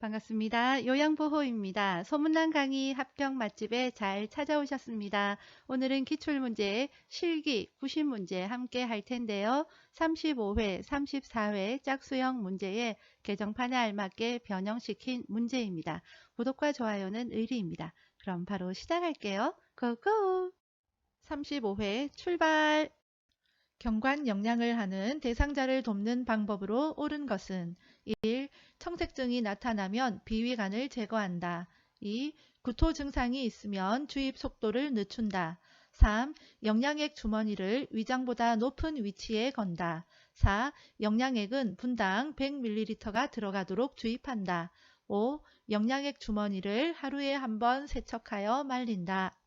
반갑습니다. 요양보호입니다. 소문난 강의 합격 맛집에 잘 찾아오셨습니다. 오늘은 기출문제, 실기, 90문제 함께 할 텐데요. 35회, 34회 짝수형 문제에 개정판에 알맞게 변형시킨 문제입니다. 구독과 좋아요는 의리입니다. 그럼 바로 시작할게요. 고고! 35회 출발! 경관 영양을 하는 대상자를 돕는 방법으로 옳은 것은 1. 청색증이 나타나면 비위관을 제거한다. 2. 구토 증상이 있으면 주입 속도를 늦춘다. 3. 영양액 주머니를 위장보다 높은 위치에 건다. 4. 영양액은 분당 100ml가 들어가도록 주입한다. 5. 영양액 주머니를 하루에 한 번 세척하여 말린다.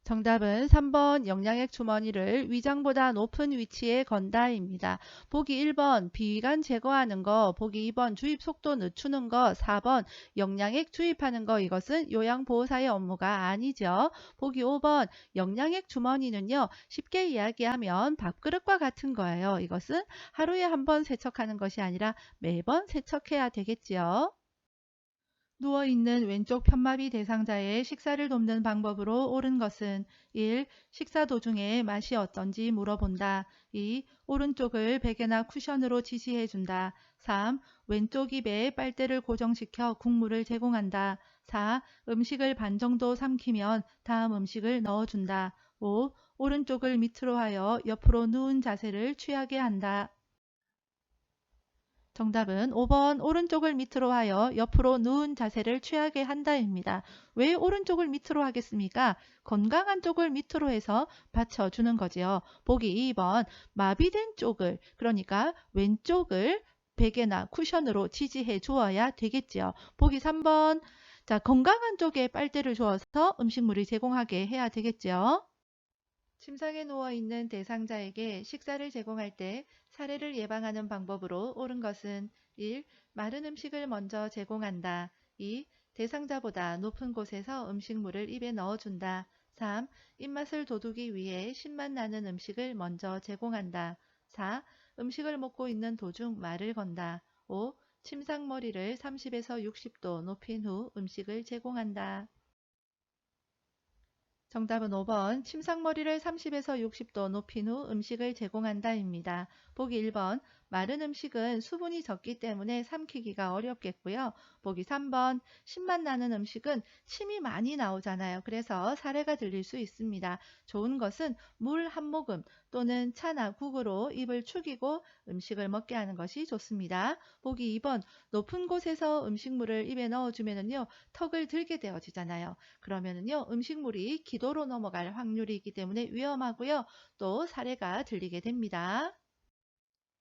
정답은 3번 영양액 주머니를 위장보다 높은 위치에 건다입니다. 보기 1번 비위관 제거하는 거, 보기 2번 주입 속도 늦추는 거, 4번 영양액 주입하는 거, 이것은 요양보호사의 업무가 아니죠. 보기 5번 영양액 주머니는요, 쉽게 이야기하면 밥그릇과 같은 거예요. 이것은 하루에 한 번 세척하는 것이 아니라 매번 세척해야 되겠지요. 누워있는 왼쪽 편마비 대상자의 식사를 돕는 방법으로 옳은 것은 1. 식사 도중에 맛이 어떤지 물어본다. 2. 오른쪽을 베개나 쿠션으로 지시해준다. 3. 왼쪽 입에 빨대를 고정시켜 국물을 제공한다. 4. 음식을 반 정도 삼키면 다음 음식을 넣어준다. 5. 오른쪽을 밑으로 하여 옆으로 누운 자세를 취하게 한다. 정답은 5번 오른쪽을 밑으로 하여 옆으로 누운 자세를 취하게 한다입니다. 왜 오른쪽을 밑으로 하겠습니까? 건강한 쪽을 밑으로 해서 받쳐주는 거지요. 보기 2번 마비된 쪽을, 그러니까 왼쪽을 베개나 쿠션으로 지지해 주어야 되겠지요. 보기 3번 자, 건강한 쪽에 빨대를 주어서 음식물을 제공하게 해야 되겠지요. 침상에 누워있는 대상자에게 식사를 제공할 때 사례를 예방하는 방법으로 옳은 것은 1. 마른 음식을 먼저 제공한다. 2. 대상자보다 높은 곳에서 음식물을 입에 넣어준다. 3. 입맛을 돋우기 위해 신맛 나는 음식을 먼저 제공한다. 4. 음식을 먹고 있는 도중 말을 건다. 5. 침상머리를 30에서 60도 높인 후 음식을 제공한다. 정답은 5번 침상머리를 30에서 60도 높인 후 음식을 제공한다입니다. 보기 1번 마른 음식은 수분이 적기 때문에 삼키기가 어렵겠고요. 보기 3번 신맛 나는 음식은 침이 많이 나오잖아요. 그래서 사례가 들릴 수 있습니다. 좋은 것은 물 한 모금 또는 차나 국으로 입을 축이고 음식을 먹게 하는 것이 좋습니다. 보기 2번 높은 곳에서 음식물을 입에 넣어주면요 턱을 들게 되어지잖아요. 그러면은요 음식물이 기도로 넘어갈 확률이 있기 때문에 위험하고요. 또 사례가 들리게 됩니다.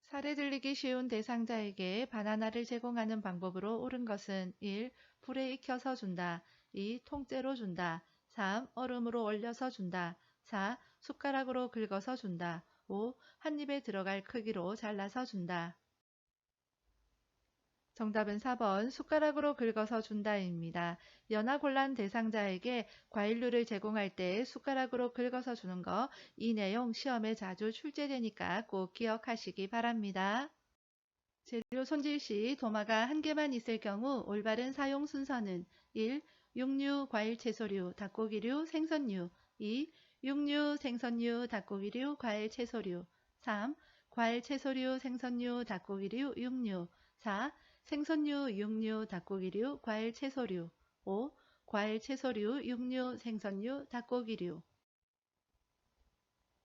사례 들리기 쉬운 대상자에게 바나나를 제공하는 방법으로 옳은 것은 1. 불에 익혀서 준다. 2. 통째로 준다. 3. 얼음으로 얼려서 준다. 4. 숟가락으로 긁어서 준다. 5. 한 입에 들어갈 크기로 잘라서 준다. 정답은 4번 숟가락으로 긁어서 준다입니다. 연하곤란 대상자에게 과일류를 제공할 때 숟가락으로 긁어서 주는 거, 이 내용 시험에 자주 출제되니까 꼭 기억하시기 바랍니다. 재료 손질 시 도마가 한 개만 있을 경우 올바른 사용 순서는 1. 육류, 과일, 채소류, 닭고기류, 생선류 2. 육류, 생선류, 닭고기류, 과일, 채소류 3. 과일, 채소류, 생선류, 닭고기류, 육류 4. 생선류, 육류, 닭고기류, 과일, 채소류 5. 과일, 채소류, 육류, 생선류, 닭고기류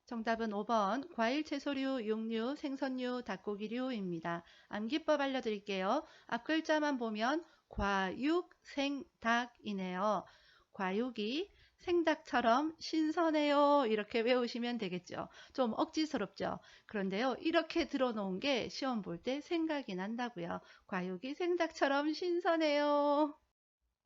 정답은 5번 과일, 채소류, 육류, 생선류, 닭고기류입니다. 암기법 알려드릴게요. 앞 글자만 보면 과육, 생닭이네요. 과육이 생닭처럼 신선해요. 이렇게 외우시면 되겠죠. 좀 억지스럽죠. 그런데요. 이렇게 들어놓은 게 시험 볼 때 생각이 난다고요. 과육이 생닭처럼 신선해요.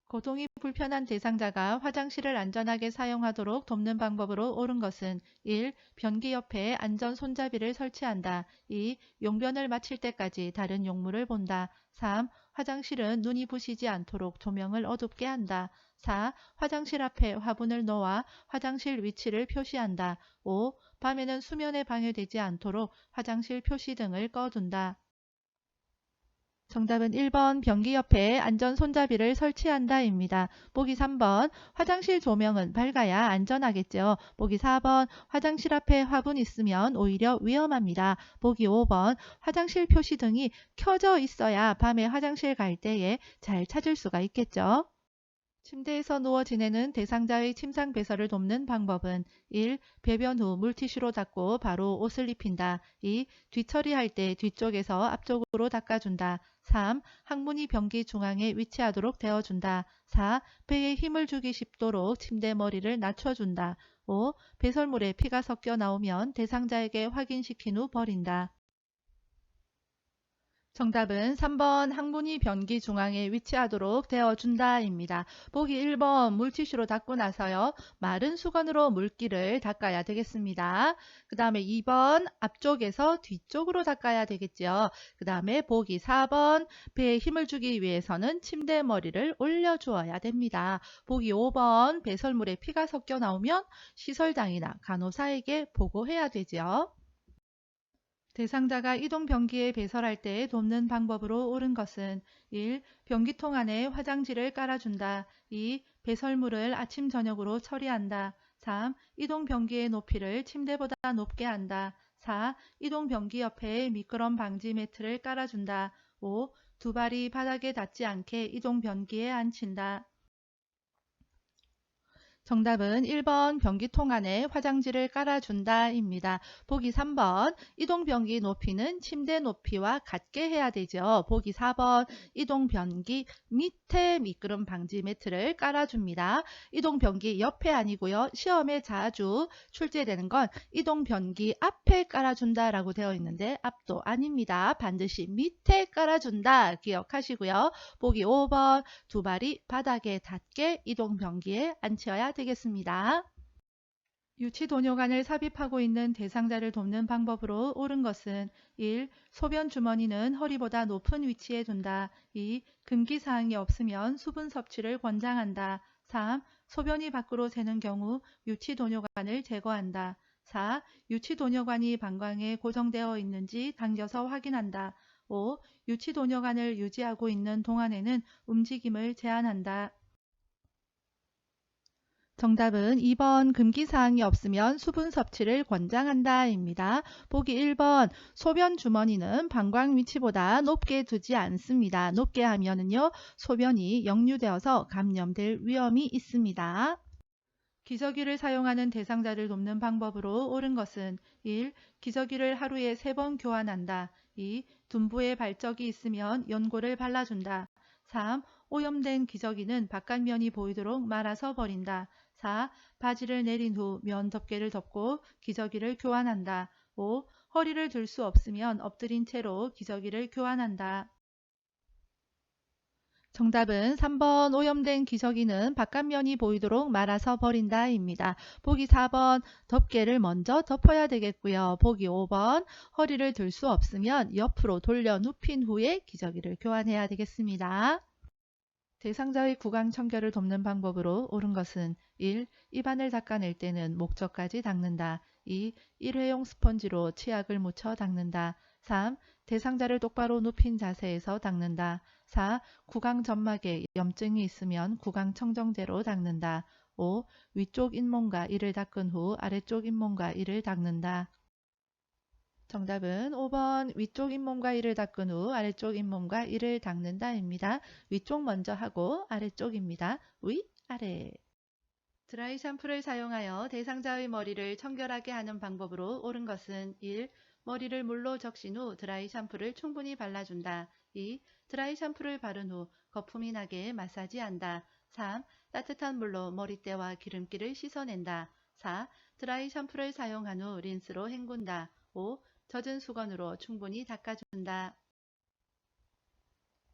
고통이 불편한 대상자가 화장실을 안전하게 사용하도록 돕는 방법으로 옳은 것은 1. 변기 옆에 안전 손잡이를 설치한다. 2. 용변을 마칠 때까지 다른 용물을 본다. 3. 화장실은 눈이 부시지 않도록 조명을 어둡게 한다. 4. 화장실 앞에 화분을 놓아 화장실 위치를 표시한다. 5. 밤에는 수면에 방해되지 않도록 화장실 표시등을 꺼둔다. 정답은 1번 변기 옆에 안전 손잡이를 설치한다입니다. 보기 3번 화장실 조명은 밝아야 안전하겠죠. 보기 4번 화장실 앞에 화분 있으면 오히려 위험합니다. 보기 5번 화장실 표시등이 켜져 있어야 밤에 화장실 갈 때에 잘 찾을 수가 있겠죠. 침대에서 누워 지내는 대상자의 침상 배설을 돕는 방법은 1. 배변 후 물티슈로 닦고 바로 옷을 입힌다. 2. 뒤처리할 때 뒤쪽에서 앞쪽으로 닦아준다. 3. 항문이 변기 중앙에 위치하도록 데워준다. 4. 배에 힘을 주기 쉽도록 침대 머리를 낮춰준다. 5. 배설물에 피가 섞여 나오면 대상자에게 확인시킨 후 버린다. 정답은 3번 항문이 변기 중앙에 위치하도록 되어준다입니다. 보기 1번 물티슈로 닦고 나서요. 마른 수건으로 물기를 닦아야 되겠습니다. 그 다음에 2번 앞쪽에서 뒤쪽으로 닦아야 되겠죠. 그 다음에 보기 4번 배에 힘을 주기 위해서는 침대 머리를 올려주어야 됩니다. 보기 5번 배설물에 피가 섞여 나오면 시설장이나 간호사에게 보고해야 되죠. 대상자가 이동 변기에 배설할 때 돕는 방법으로 옳은 것은 1. 변기통 안에 화장지를 깔아준다. 2. 배설물을 아침 저녁으로 처리한다. 3. 이동 변기의 높이를 침대보다 높게 한다. 4. 이동 변기 옆에 미끄럼 방지 매트를 깔아준다. 5. 두 발이 바닥에 닿지 않게 이동 변기에 앉힌다. 정답은 1번 변기통 안에 화장지를 깔아준다입니다. 보기 3번 이동 변기 높이는 침대 높이와 같게 해야 되죠. 보기 4번 이동 변기 밑에 미끄럼 방지 매트를 깔아줍니다. 이동 변기 옆에 아니고요. 시험에 자주 출제되는 건 이동 변기 앞에 깔아준다라고 되어 있는데 앞도 아닙니다. 반드시 밑에 깔아준다 기억하시고요. 보기 5번 두 발이 바닥에 닿게 이동 변기에 앉혀야 되겠습니다. 유치도뇨관을 삽입하고 있는 대상자를 돕는 방법으로 옳은 것은 1. 소변 주머니는 허리보다 높은 위치에 둔다. 2. 금기사항이 없으면 수분 섭취를 권장한다. 3. 소변이 밖으로 새는 경우 유치도뇨관을 제거한다. 4. 유치도뇨관이 방광에 고정되어 있는지 당겨서 확인한다. 5. 유치도뇨관을 유지하고 있는 동안에는 움직임을 제한한다. 정답은 2번 금기사항이 없으면 수분 섭취를 권장한다입니다. 보기 1번 소변 주머니는 방광 위치보다 높게 두지 않습니다. 높게 하면은요 소변이 역류되어서 감염될 위험이 있습니다. 기저귀를 사용하는 대상자를 돕는 방법으로 옳은 것은 1. 기저귀를 하루에 3번 교환한다. 2. 둔부에 발적이 있으면 연고를 발라준다. 3. 오염된 기저귀는 바깥면이 보이도록 말아서 버린다. 4. 바지를 내린 후 면 덮개를 덮고 기저귀를 교환한다. 5. 허리를 들 수 없으면 엎드린 채로 기저귀를 교환한다. 정답은 3번 오염된 기저귀는 바깥면이 보이도록 말아서 버린다입니다. 보기 4번 덮개를 먼저 덮어야 되겠고요. 보기 5번 허리를 들 수 없으면 옆으로 돌려 눕힌 후에 기저귀를 교환해야 되겠습니다. 대상자의 구강 청결을 돕는 방법으로 옳은 것은 1. 입안을 닦아낼 때는 목젖까지 닦는다. 2. 일회용 스펀지로 치약을 묻혀 닦는다. 3. 대상자를 똑바로 눕힌 자세에서 닦는다. 4. 구강 점막에 염증이 있으면 구강 청정제로 닦는다. 5. 위쪽 잇몸과 이를 닦은 후 아래쪽 잇몸과 이를 닦는다. 정답은 5번 위쪽 잇몸과 이를 닦은 후 아래쪽 잇몸과 이를 닦는다입니다. 위쪽 먼저 하고 아래쪽입니다. 위, 아래. 드라이 샴푸를 사용하여 대상자의 머리를 청결하게 하는 방법으로 옳은 것은 1. 머리를 물로 적신 후 드라이 샴푸를 충분히 발라준다. 2. 드라이 샴푸를 바른 후 거품이 나게 마사지한다. 3. 따뜻한 물로 머리때와 기름기를 씻어낸다. 4. 드라이 샴푸를 사용한 후 린스로 헹군다. 5. 젖은 수건으로 충분히 닦아준다.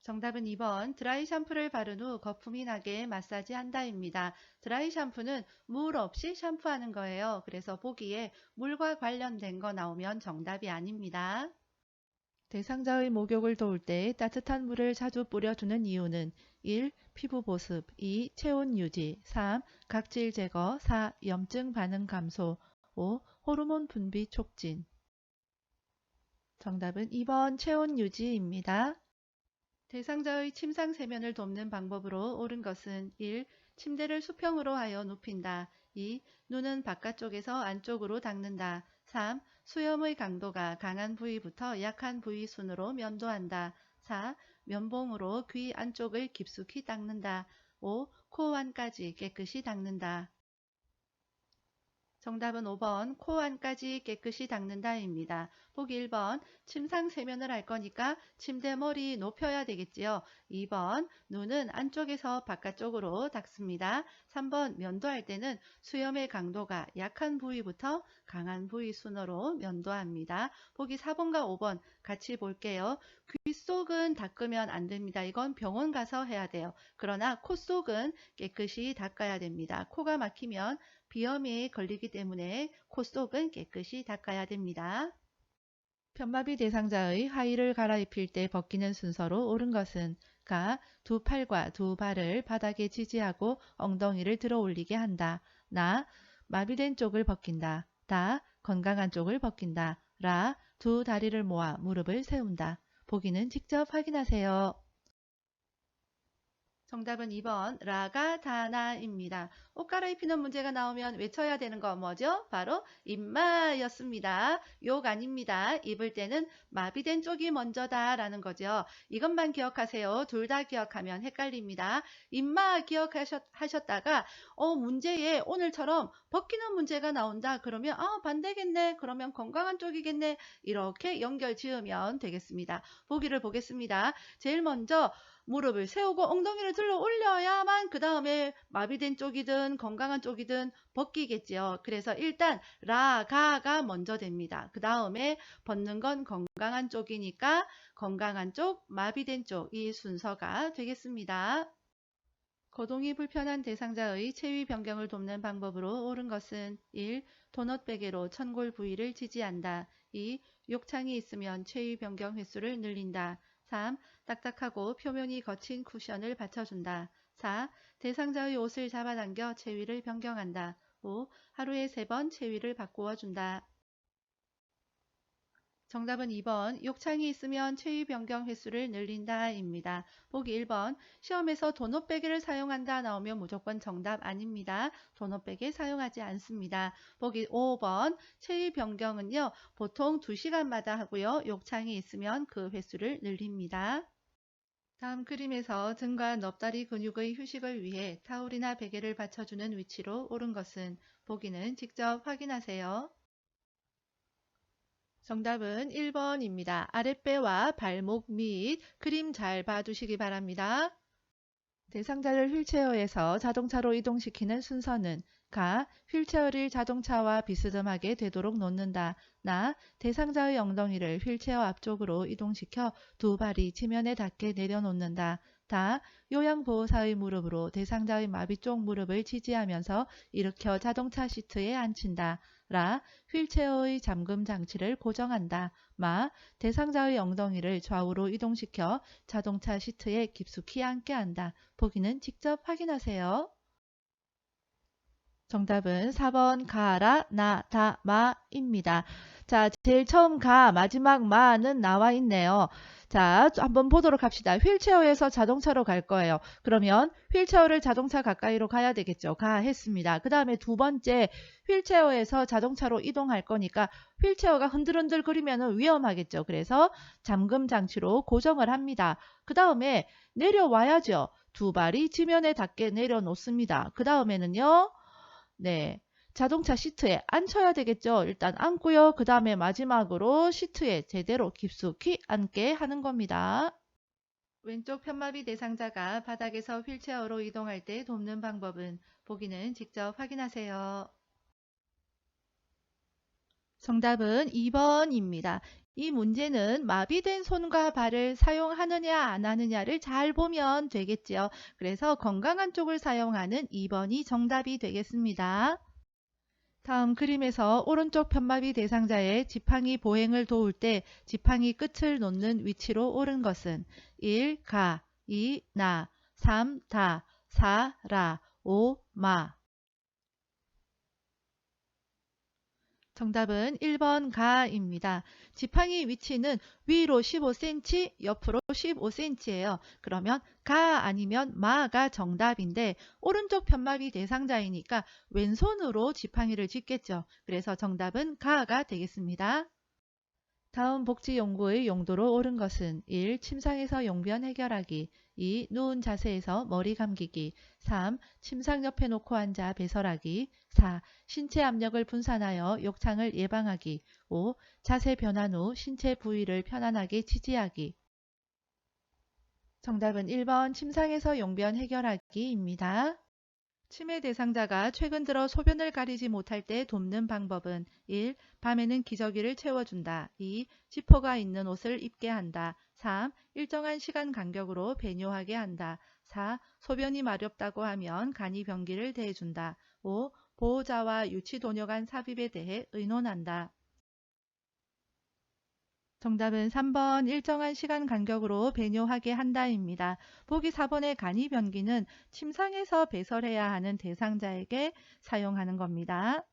정답은 2번 드라이 샴푸를 바른 후 거품이 나게 마사지 한다입니다. 드라이 샴푸는 물 없이 샴푸하는 거예요. 그래서 보기에 물과 관련된 거 나오면 정답이 아닙니다. 대상자의 목욕을 도울 때 따뜻한 물을 자주 뿌려주는 이유는 1. 피부 보습 2. 체온 유지 3. 각질 제거 4. 염증 반응 감소 5. 호르몬 분비 촉진 정답은 2번 체온 유지입니다. 대상자의 침상 세면을 돕는 방법으로 옳은 것은 1. 침대를 수평으로 하여 눕힌다. 2. 눈은 바깥쪽에서 안쪽으로 닦는다. 3. 수염의 강도가 강한 부위부터 약한 부위 순으로 면도한다. 4. 면봉으로 귀 안쪽을 깊숙이 닦는다. 5. 코 안까지 깨끗이 닦는다. 정답은 5번 코 안까지 깨끗이 닦는다입니다. 보기 1번 침상 세면을 할 거니까 침대 머리 높여야 되겠지요. 2번 눈은 안쪽에서 바깥쪽으로 닦습니다. 3번 면도할 때는 수염의 강도가 약한 부위부터 강한 부위 순으로 면도합니다. 보기 4번과 5번 같이 볼게요. 귀 속은 닦으면 안 됩니다. 이건 병원 가서 해야 돼요. 그러나 코 속은 깨끗이 닦아야 됩니다. 코가 막히면 비염이 걸리기 때문에 코 속은 깨끗이 닦아야 됩니다. 편마비 대상자의 하의를 갈아입힐 때 벗기는 순서로 옳은 것은 가. 두 팔과 두 발을 바닥에 지지하고 엉덩이를 들어 올리게 한다. 나. 마비된 쪽을 벗긴다. 다. 건강한 쪽을 벗긴다. 라. 두 다리를 모아 무릎을 세운다. 보기는 직접 확인하세요. 정답은 2번 라가다나입니다. 옷 갈아입히는 문제가 나오면 외쳐야 되는 거 뭐죠? 바로 임마였습니다. 욕 아닙니다. 입을 때는 마비된 쪽이 먼저다 라는 거죠. 이것만 기억하세요. 둘 다 기억하면 헷갈립니다. 임마 기억하셨다가 문제에 오늘처럼 벗기는 문제가 나온다 그러면 반대겠네. 그러면 건강한 쪽이겠네. 이렇게 연결 지으면 되겠습니다. 보기를 보겠습니다. 제일 먼저 무릎을 세우고 엉덩이를 들어 올려야만 그 다음에 마비된 쪽이든 건강한 쪽이든 벗기겠지요. 그래서 일단 라가가 먼저 됩니다. 그 다음에 벗는 건 건강한 쪽이니까 건강한 쪽, 마비된 쪽 이 순서가 되겠습니다. 거동이 불편한 대상자의 체위 변경을 돕는 방법으로 옳은 것은 1. 도넛 베개로 천골 부위를 지지한다. 2. 욕창이 있으면 체위 변경 횟수를 늘린다. 3. 딱딱하고 표면이 거친 쿠션을 받쳐준다. 4. 대상자의 옷을 잡아당겨 체위를 변경한다. 5. 하루에 3번 체위를 바꾸어 준다. 정답은 2번 욕창이 있으면 체위 변경 횟수를 늘린다 입니다. 보기 1번 시험에서 도넛베개를 사용한다 나오면 무조건 정답 아닙니다. 도넛베개 사용하지 않습니다. 보기 5번 체위 변경은요 보통 2시간마다 하고요. 욕창이 있으면 그 횟수를 늘립니다. 다음 그림에서 등과 넙다리 근육의 휴식을 위해 타올이나 베개를 받쳐주는 위치로 옳은 것은 보기는 직접 확인하세요. 정답은 1번입니다. 아랫배와 발목 및 그림 잘 봐두시기 바랍니다. 대상자를 휠체어에서 자동차로 이동시키는 순서는 가. 휠체어를 자동차와 비스듬하게 되도록 놓는다. 나. 대상자의 엉덩이를 휠체어 앞쪽으로 이동시켜 두 발이 지면에 닿게 내려놓는다. 다. 요양보호사의 무릎으로 대상자의 마비 쪽 무릎을 지지하면서 일으켜 자동차 시트에 앉힌다. 라. 휠체어의 잠금 장치를 고정한다. 마. 대상자의 엉덩이를 좌우로 이동시켜 자동차 시트에 깊숙이 앉게 한다. 보기는 직접 확인하세요. 정답은 4번 가라 나 다 마입니다. 자, 제일 처음 가 마지막 마는 나와 있네요. 자, 한번 보도록 합시다. 휠체어에서 자동차로 갈 거예요. 그러면 휠체어를 자동차 가까이로 가야 되겠죠. 가 했습니다. 그 다음에 두 번째 휠체어에서 자동차로 이동할 거니까 휠체어가 흔들흔들 거리면 위험하겠죠. 그래서 잠금 장치로 고정을 합니다. 그 다음에 내려와야죠. 두 발이 지면에 닿게 내려놓습니다. 그 다음에는요. 네. 자동차 시트에 앉혀야 되겠죠. 일단 앉고요. 그 다음에 마지막으로 시트에 제대로 깊숙이 앉게 하는 겁니다. 왼쪽 편마비 대상자가 바닥에서 휠체어로 이동할 때 돕는 방법은 보기는 직접 확인하세요. 정답은 2번입니다. 이 문제는 마비된 손과 발을 사용하느냐 안 하느냐를 잘 보면 되겠지요. 그래서 건강한 쪽을 사용하는 2번이 정답이 되겠습니다. 다음 그림에서 오른쪽 편마비 대상자의 지팡이 보행을 도울 때 지팡이 끝을 놓는 위치로 옳은 것은 1. 가, 2. 나, 3. 다, 4. 라, 5. 마. 정답은 1번 가입니다. 지팡이 위치는 위로 15cm, 옆으로 15cm예요. 그러면 가 아니면 마가 정답인데 오른쪽 편마비 대상자이니까 왼손으로 지팡이를 짚겠죠. 그래서 정답은 가가 되겠습니다. 다음 복지용구의 용도로 옳은 것은 1. 침상에서 용변 해결하기 2. 누운 자세에서 머리 감기기 3. 침상 옆에 놓고 앉아 배설하기 4. 신체 압력을 분산하여 욕창을 예방하기 5. 자세 변환 후 신체 부위를 편안하게 지지하기. 정답은 1번 침상에서 용변 해결하기입니다. 치매 대상자가 최근 들어 소변을 가리지 못할 때 돕는 방법은 1. 밤에는 기저귀를 채워준다. 2. 지퍼가 있는 옷을 입게 한다. 3. 일정한 시간 간격으로 배뇨하게 한다. 4. 소변이 마렵다고 하면 간이 변기를 대해준다. 5. 보호자와 유치도뇨 간 삽입에 대해 의논한다. 정답은 3번 일정한 시간 간격으로 배뇨하게 한다입니다. 보기 4번의 간이 변기는 침상에서 배설해야 하는 대상자에게 사용하는 겁니다.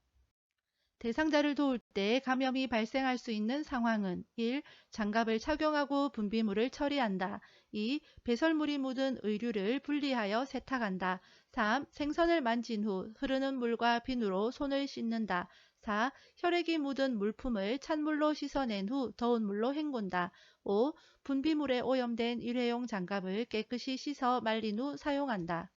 대상자를 도울 때 감염이 발생할 수 있는 상황은 1. 장갑을 착용하고 분비물을 처리한다. 2. 배설물이 묻은 의류를 분리하여 세탁한다. 3. 생선을 만진 후 흐르는 물과 비누로 손을 씻는다. 4. 혈액이 묻은 물품을 찬물로 씻어낸 후 더운 물로 헹군다. 5. 분비물에 오염된 일회용 장갑을 깨끗이 씻어 말린 후 사용한다.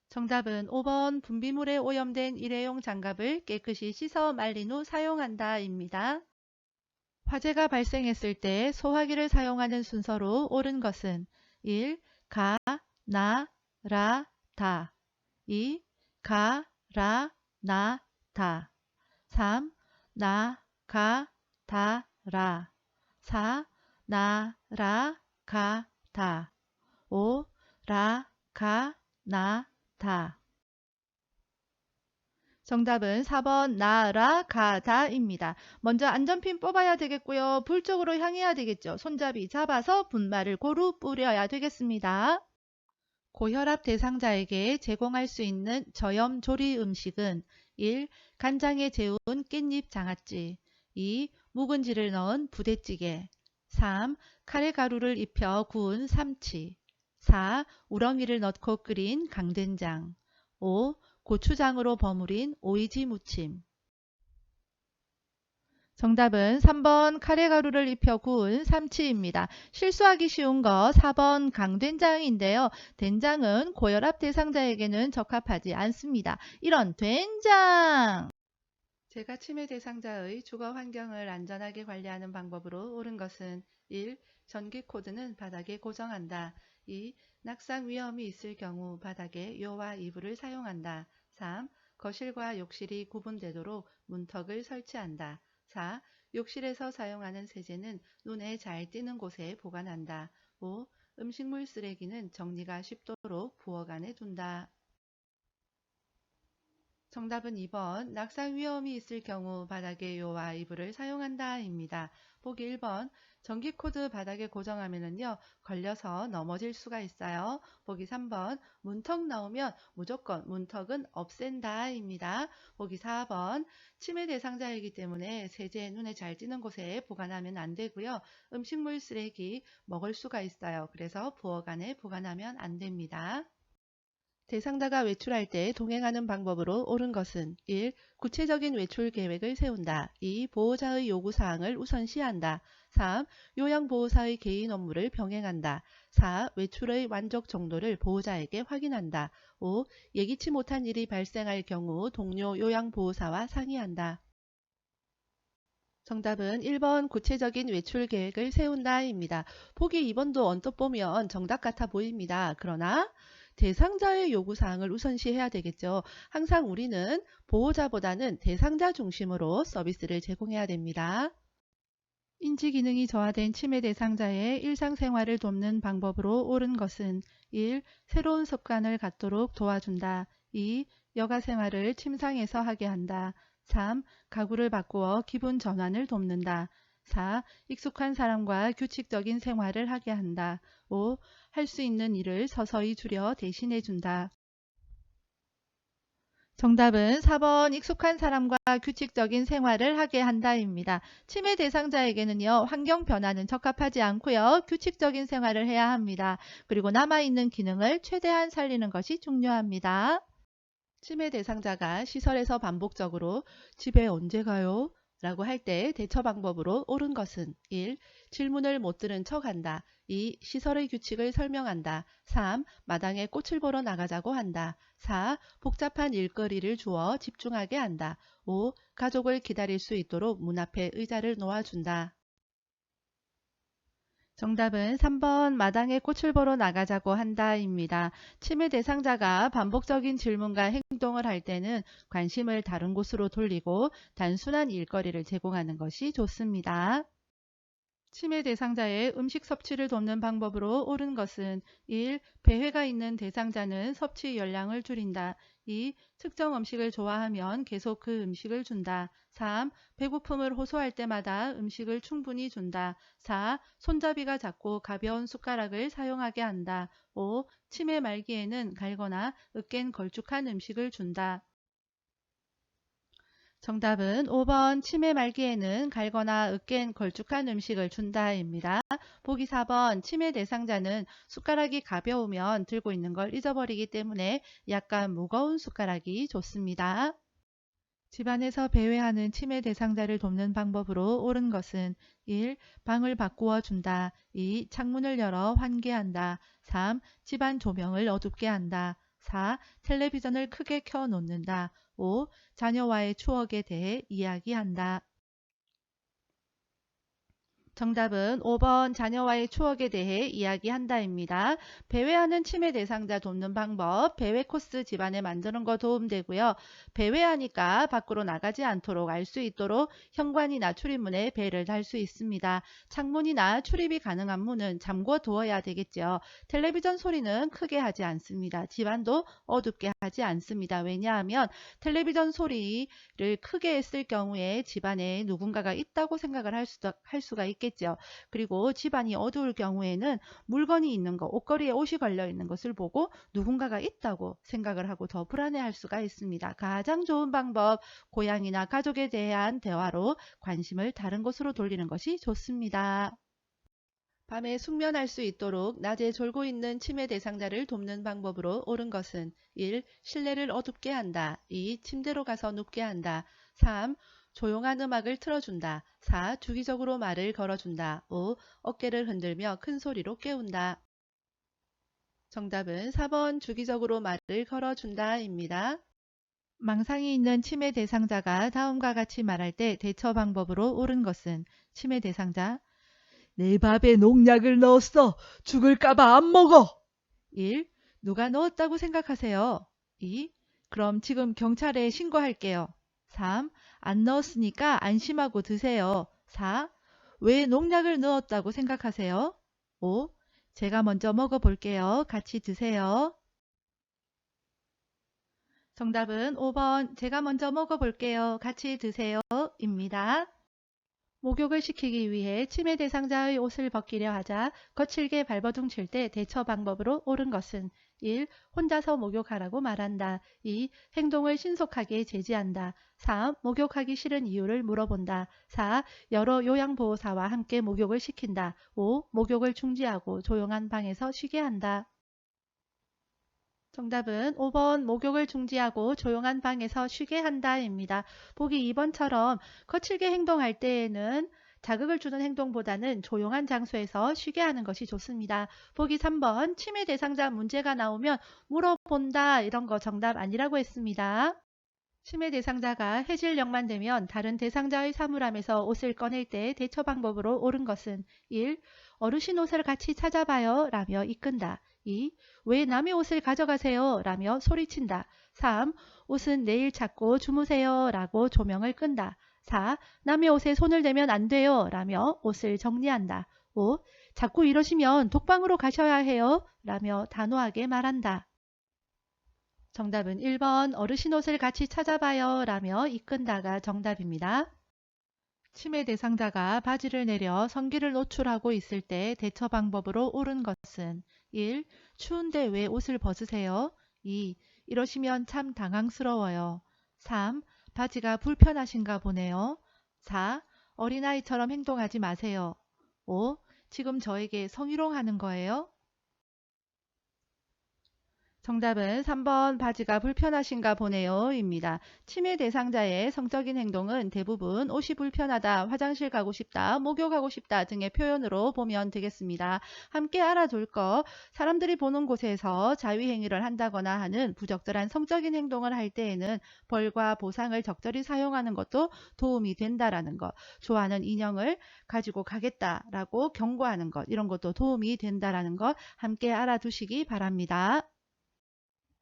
정답은 5번 분비물에 오염된 일회용 장갑을 깨끗이 씻어 말린 후 사용한다 입니다. 화재가 발생했을 때 소화기를 사용하는 순서로 옳은 것은 1. 가, 나, 라, 다 2. 가, 라, 나, 다 3. 나, 가, 다, 라 4. 나, 라, 가, 다 5. 라, 가, 나, 다. 정답은 4번 나라 가다입니다. 먼저 안전핀 뽑아야 되겠고요. 불 쪽으로 향해야 되겠죠. 손잡이 잡아서 분말을 고루 뿌려야 되겠습니다. 고혈압 대상자에게 제공할 수 있는 저염 조리 음식은 1. 간장에 재운 깻잎 장아찌 2. 묵은지를 넣은 부대찌개 3. 카레가루를 입혀 구운 삼치 4. 우렁이를 넣고 끓인 강된장 5. 고추장으로 버무린 오이지 무침. 정답은 3번 카레가루를 입혀 구운 삼치입니다. 실수하기 쉬운 거 4번 강된장인데요. 된장은 고혈압 대상자에게는 적합하지 않습니다. 이런 된장! 제가 치매 대상자의 주거 환경을 안전하게 관리하는 방법으로 옳은 것은 1. 전기 코드는 바닥에 고정한다. 2. 낙상 위험이 있을 경우 바닥에 요와 이불을 사용한다. 3. 거실과 욕실이 구분되도록 문턱을 설치한다. 4. 욕실에서 사용하는 세제는 눈에 잘 띄는 곳에 보관한다. 5. 음식물 쓰레기는 정리가 쉽도록 부엌 안에 둔다. 정답은 2번 낙상 위험이 있을 경우 바닥에 요와 이불을 사용한다 입니다. 보기 1번 전기 코드 바닥에 고정하면요 걸려서 넘어질 수가 있어요. 보기 3번 문턱 나오면 무조건 문턱은 없앤다 입니다. 보기 4번 치매 대상자이기 때문에 세제 눈에 잘 띄는 곳에 보관하면 안 되고요. 음식물 쓰레기 먹을 수가 있어요. 그래서 부엌 안에 보관하면 안 됩니다. 대상자가 외출할 때 동행하는 방법으로 옳은 것은 1. 구체적인 외출 계획을 세운다. 2. 보호자의 요구사항을 우선시한다. 3. 요양보호사의 개인 업무를 병행한다. 4. 외출의 만족 정도를 보호자에게 확인한다. 5. 예기치 못한 일이 발생할 경우 동료 요양보호사와 상의한다. 정답은 1번 구체적인 외출 계획을 세운다 입니다. 보기 2번도 언뜻 보면 정답 같아 보입니다. 그러나 대상자의 요구사항을 우선시해야 되겠죠. 항상 우리는 보호자보다는 대상자 중심으로 서비스를 제공해야 됩니다. 인지기능이 저하된 치매 대상자의 일상생활을 돕는 방법으로 옳은 것은 1. 새로운 습관을 갖도록 도와준다. 2. 여가생활을 침상에서 하게 한다. 3. 가구를 바꾸어 기분 전환을 돕는다. 4. 익숙한 사람과 규칙적인 생활을 하게 한다. 5. 할 수 있는 일을 서서히 줄여 대신해 준다. 정답은 4번 익숙한 사람과 규칙적인 생활을 하게 한다입니다. 치매 대상자에게는요, 환경 변화는 적합하지 않고요, 규칙적인 생활을 해야 합니다. 그리고 남아있는 기능을 최대한 살리는 것이 중요합니다. 치매 대상자가 시설에서 반복적으로 집에 언제 가요? 라고 할 때 대처 방법으로 옳은 것은 1. 질문을 못 들은 척한다. 2. 시설의 규칙을 설명한다. 3. 마당에 꽃을 보러 나가자고 한다. 4. 복잡한 일거리를 주어 집중하게 한다. 5. 가족을 기다릴 수 있도록 문 앞에 의자를 놓아준다. 정답은 3번 마당에 꽃을 보러 나가자고 한다입니다. 치매 대상자가 반복적인 질문과 행동을 할 때는 관심을 다른 곳으로 돌리고 단순한 일거리를 제공하는 것이 좋습니다. 치매 대상자의 음식 섭취를 돕는 방법으로 옳은 것은 1. 배회가 있는 대상자는 섭취 열량을 줄인다. 2. 특정 음식을 좋아하면 계속 그 음식을 준다. 3. 배고픔을 호소할 때마다 음식을 충분히 준다. 4. 손잡이가 작고 가벼운 숟가락을 사용하게 한다. 5. 치매 말기에는 갈거나 으깬 걸쭉한 음식을 준다. 정답은 5번 치매 말기에는 갈거나 으깬 걸쭉한 음식을 준다입니다. 보기 4번 치매 대상자는 숟가락이 가벼우면 들고 있는 걸 잊어버리기 때문에 약간 무거운 숟가락이 좋습니다. 집안에서 배회하는 치매 대상자를 돕는 방법으로 옳은 것은 1. 방을 바꾸어 준다. 2. 창문을 열어 환기한다. 3. 집안 조명을 어둡게 한다. 4. 텔레비전을 크게 켜 놓는다. 5. 자녀와의 추억에 대해 이야기한다. 정답은 5번 자녀와의 추억에 대해 이야기한다입니다. 배회하는 치매 대상자 돕는 방법, 배회 코스 집안에 만드는 거 도움되고요. 배회하니까 밖으로 나가지 않도록 알 수 있도록 현관이나 출입문에 배를 달 수 있습니다. 창문이나 출입이 가능한 문은 잠궈 두어야 되겠죠. 텔레비전 소리는 크게 하지 않습니다. 집안도 어둡게 하지 않습니다. 왜냐하면 텔레비전 소리를 크게 했을 경우에 집안에 누군가가 있다고 생각을 할 수가 있겠죠. 그리고 집안이 어두울 경우에는 물건이 있는 거, 옷걸이에 옷이 걸려 있는 것을 보고 누군가가 있다고 생각을 하고 더 불안해할 수가 있습니다. 가장 좋은 방법, 고양이나 가족에 대한 대화로 관심을 다른 곳으로 돌리는 것이 좋습니다. 밤에 숙면할 수 있도록 낮에 졸고 있는 치매 대상자를 돕는 방법으로 옳은 것은 1. 실내를 어둡게 한다. 2. 침대로 가서 눕게 한다. 3. 조용한 음악을 틀어준다. 4. 주기적으로 말을 걸어준다. 5. 어깨를 흔들며 큰 소리로 깨운다. 정답은 4번 주기적으로 말을 걸어준다입니다. 망상이 있는 치매 대상자가 다음과 같이 말할 때 대처 방법으로 옳은 것은 치매 대상자 내 밥에 농약을 넣었어. 죽을까봐 안 먹어. 1. 누가 넣었다고 생각하세요? 2. 그럼 지금 경찰에 신고할게요. 3. 안 넣었으니까 안심하고 드세요. 4. 왜 농약을 넣었다고 생각하세요? 5. 제가 먼저 먹어볼게요. 같이 드세요. 정답은 5번 제가 먼저 먹어볼게요. 같이 드세요. 입니다. 목욕을 시키기 위해 치매 대상자의 옷을 벗기려 하자 거칠게 발버둥 칠 때 대처 방법으로 옳은 것은 1. 혼자서 목욕하라고 말한다. 2. 행동을 신속하게 제지한다. 3. 목욕하기 싫은 이유를 물어본다. 4. 여러 요양보호사와 함께 목욕을 시킨다. 5. 목욕을 중지하고 조용한 방에서 쉬게 한다. 정답은 5번 목욕을 중지하고 조용한 방에서 쉬게 한다입니다. 보기 2번처럼 거칠게 행동할 때에는 자극을 주는 행동보다는 조용한 장소에서 쉬게 하는 것이 좋습니다. 보기 3번 치매 대상자 문제가 나오면 물어본다 이런 거 정답 아니라고 했습니다. 치매 대상자가 해질녘만 되면 다른 대상자의 사물함에서 옷을 꺼낼 때 대처 방법으로 옳은 것은 1. 어르신 옷을 같이 찾아봐요 라며 이끈다. 2. 왜 남의 옷을 가져가세요 라며 소리친다. 3. 옷은 내일 찾고 주무세요 라고 조명을 끈다. 4. 남의 옷에 손을 대면 안 돼요 라며 옷을 정리한다. 5. 자꾸 이러시면 독방으로 가셔야 해요 라며 단호하게 말한다. 정답은 1번 어르신 옷을 같이 찾아봐요 라며 이끈다가 정답입니다. 치매 대상자가 바지를 내려 성기를 노출하고 있을 때 대처 방법으로 옳은 것은 1. 추운데 왜 옷을 벗으세요? 2. 이러시면 참 당황스러워요. 3. 바지가 불편하신가 보네요. 4. 어린아이처럼 행동하지 마세요. 5. 지금 저에게 성희롱하는 거예요? 정답은 3번 바지가 불편하신가 보네요 입니다. 침해 대상자의 성적인 행동은 대부분 옷이 불편하다, 화장실 가고 싶다, 목욕하고 싶다 등의 표현으로 보면 되겠습니다. 함께 알아둘 거, 사람들이 보는 곳에서 자위행위를 한다거나 하는 부적절한 성적인 행동을 할 때에는 벌과 보상을 적절히 사용하는 것도 도움이 된다라는 것, 좋아하는 인형을 가지고 가겠다라고 경고하는 것, 이런 것도 도움이 된다라는 것 함께 알아두시기 바랍니다.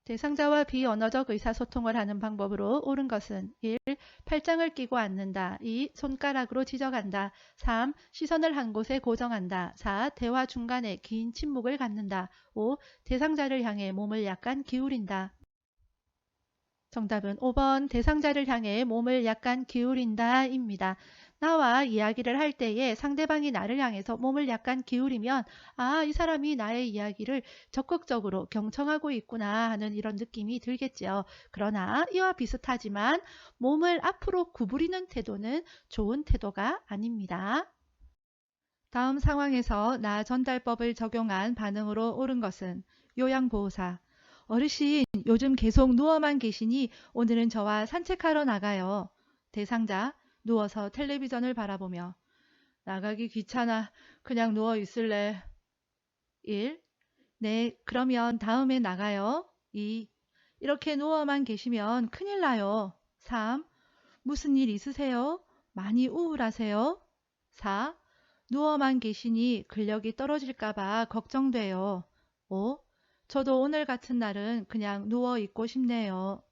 대상자와 비언어적 의사소통을 하는 방법으로 옳은 것은 1. 팔짱을 끼고 앉는다. 2. 손가락으로 지적한다. 3. 시선을 한 곳에 고정한다. 4. 대화 중간에 긴 침묵을 갖는다. 5. 대상자를 향해 몸을 약간 기울인다. 정답은 5번 대상자를 향해 몸을 약간 기울인다 입니다. 나와 이야기를 할 때에 상대방이 나를 향해서 몸을 약간 기울이면 아, 이 사람이 나의 이야기를 적극적으로 경청하고 있구나 하는 이런 느낌이 들겠지요. 그러나 이와 비슷하지만 몸을 앞으로 구부리는 태도는 좋은 태도가 아닙니다. 다음 상황에서 나 전달법을 적용한 반응으로 옳은 것은 요양보호사. 어르신, 요즘 계속 누워만 계시니 오늘은 저와 산책하러 나가요. 대상자, 누워서 텔레비전을 바라보며 나가기 귀찮아. 그냥 누워 있을래. 1. 네, 그러면 다음에 나가요. 2. 이렇게 누워만 계시면 큰일 나요. 3. 무슨 일 있으세요? 많이 우울하세요? 4. 누워만 계시니 근력이 떨어질까봐 걱정돼요. 5. 저도 오늘 같은 날은 그냥 누워 있고 싶네요.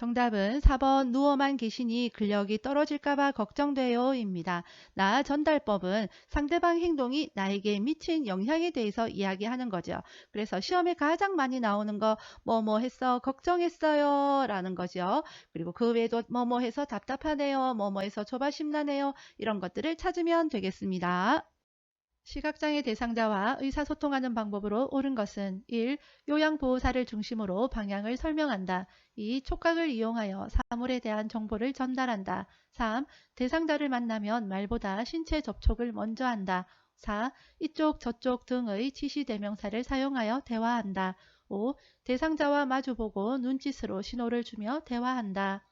정답은 4번 누워만 계시니 근력이 떨어질까봐 걱정돼요 입니다. 나 전달법은 상대방 행동이 나에게 미친 영향에 대해서 이야기하는 거죠. 그래서 시험에 가장 많이 나오는 거 뭐뭐 했어 걱정했어요 라는 거죠. 그리고 그 외에도 뭐뭐 해서 답답하네요, 뭐뭐 해서 조바심 나네요, 이런 것들을 찾으면 되겠습니다. 시각장애 대상자와 의사소통하는 방법으로 옳은 것은 1. 요양보호사를 중심으로 방향을 설명한다. 2. 촉각을 이용하여 사물에 대한 정보를 전달한다. 3. 대상자를 만나면 말보다 신체 접촉을 먼저 한다. 4. 이쪽 저쪽 등의 지시대명사를 사용하여 대화한다. 5. 대상자와 마주보고 눈짓으로 신호를 주며 대화한다.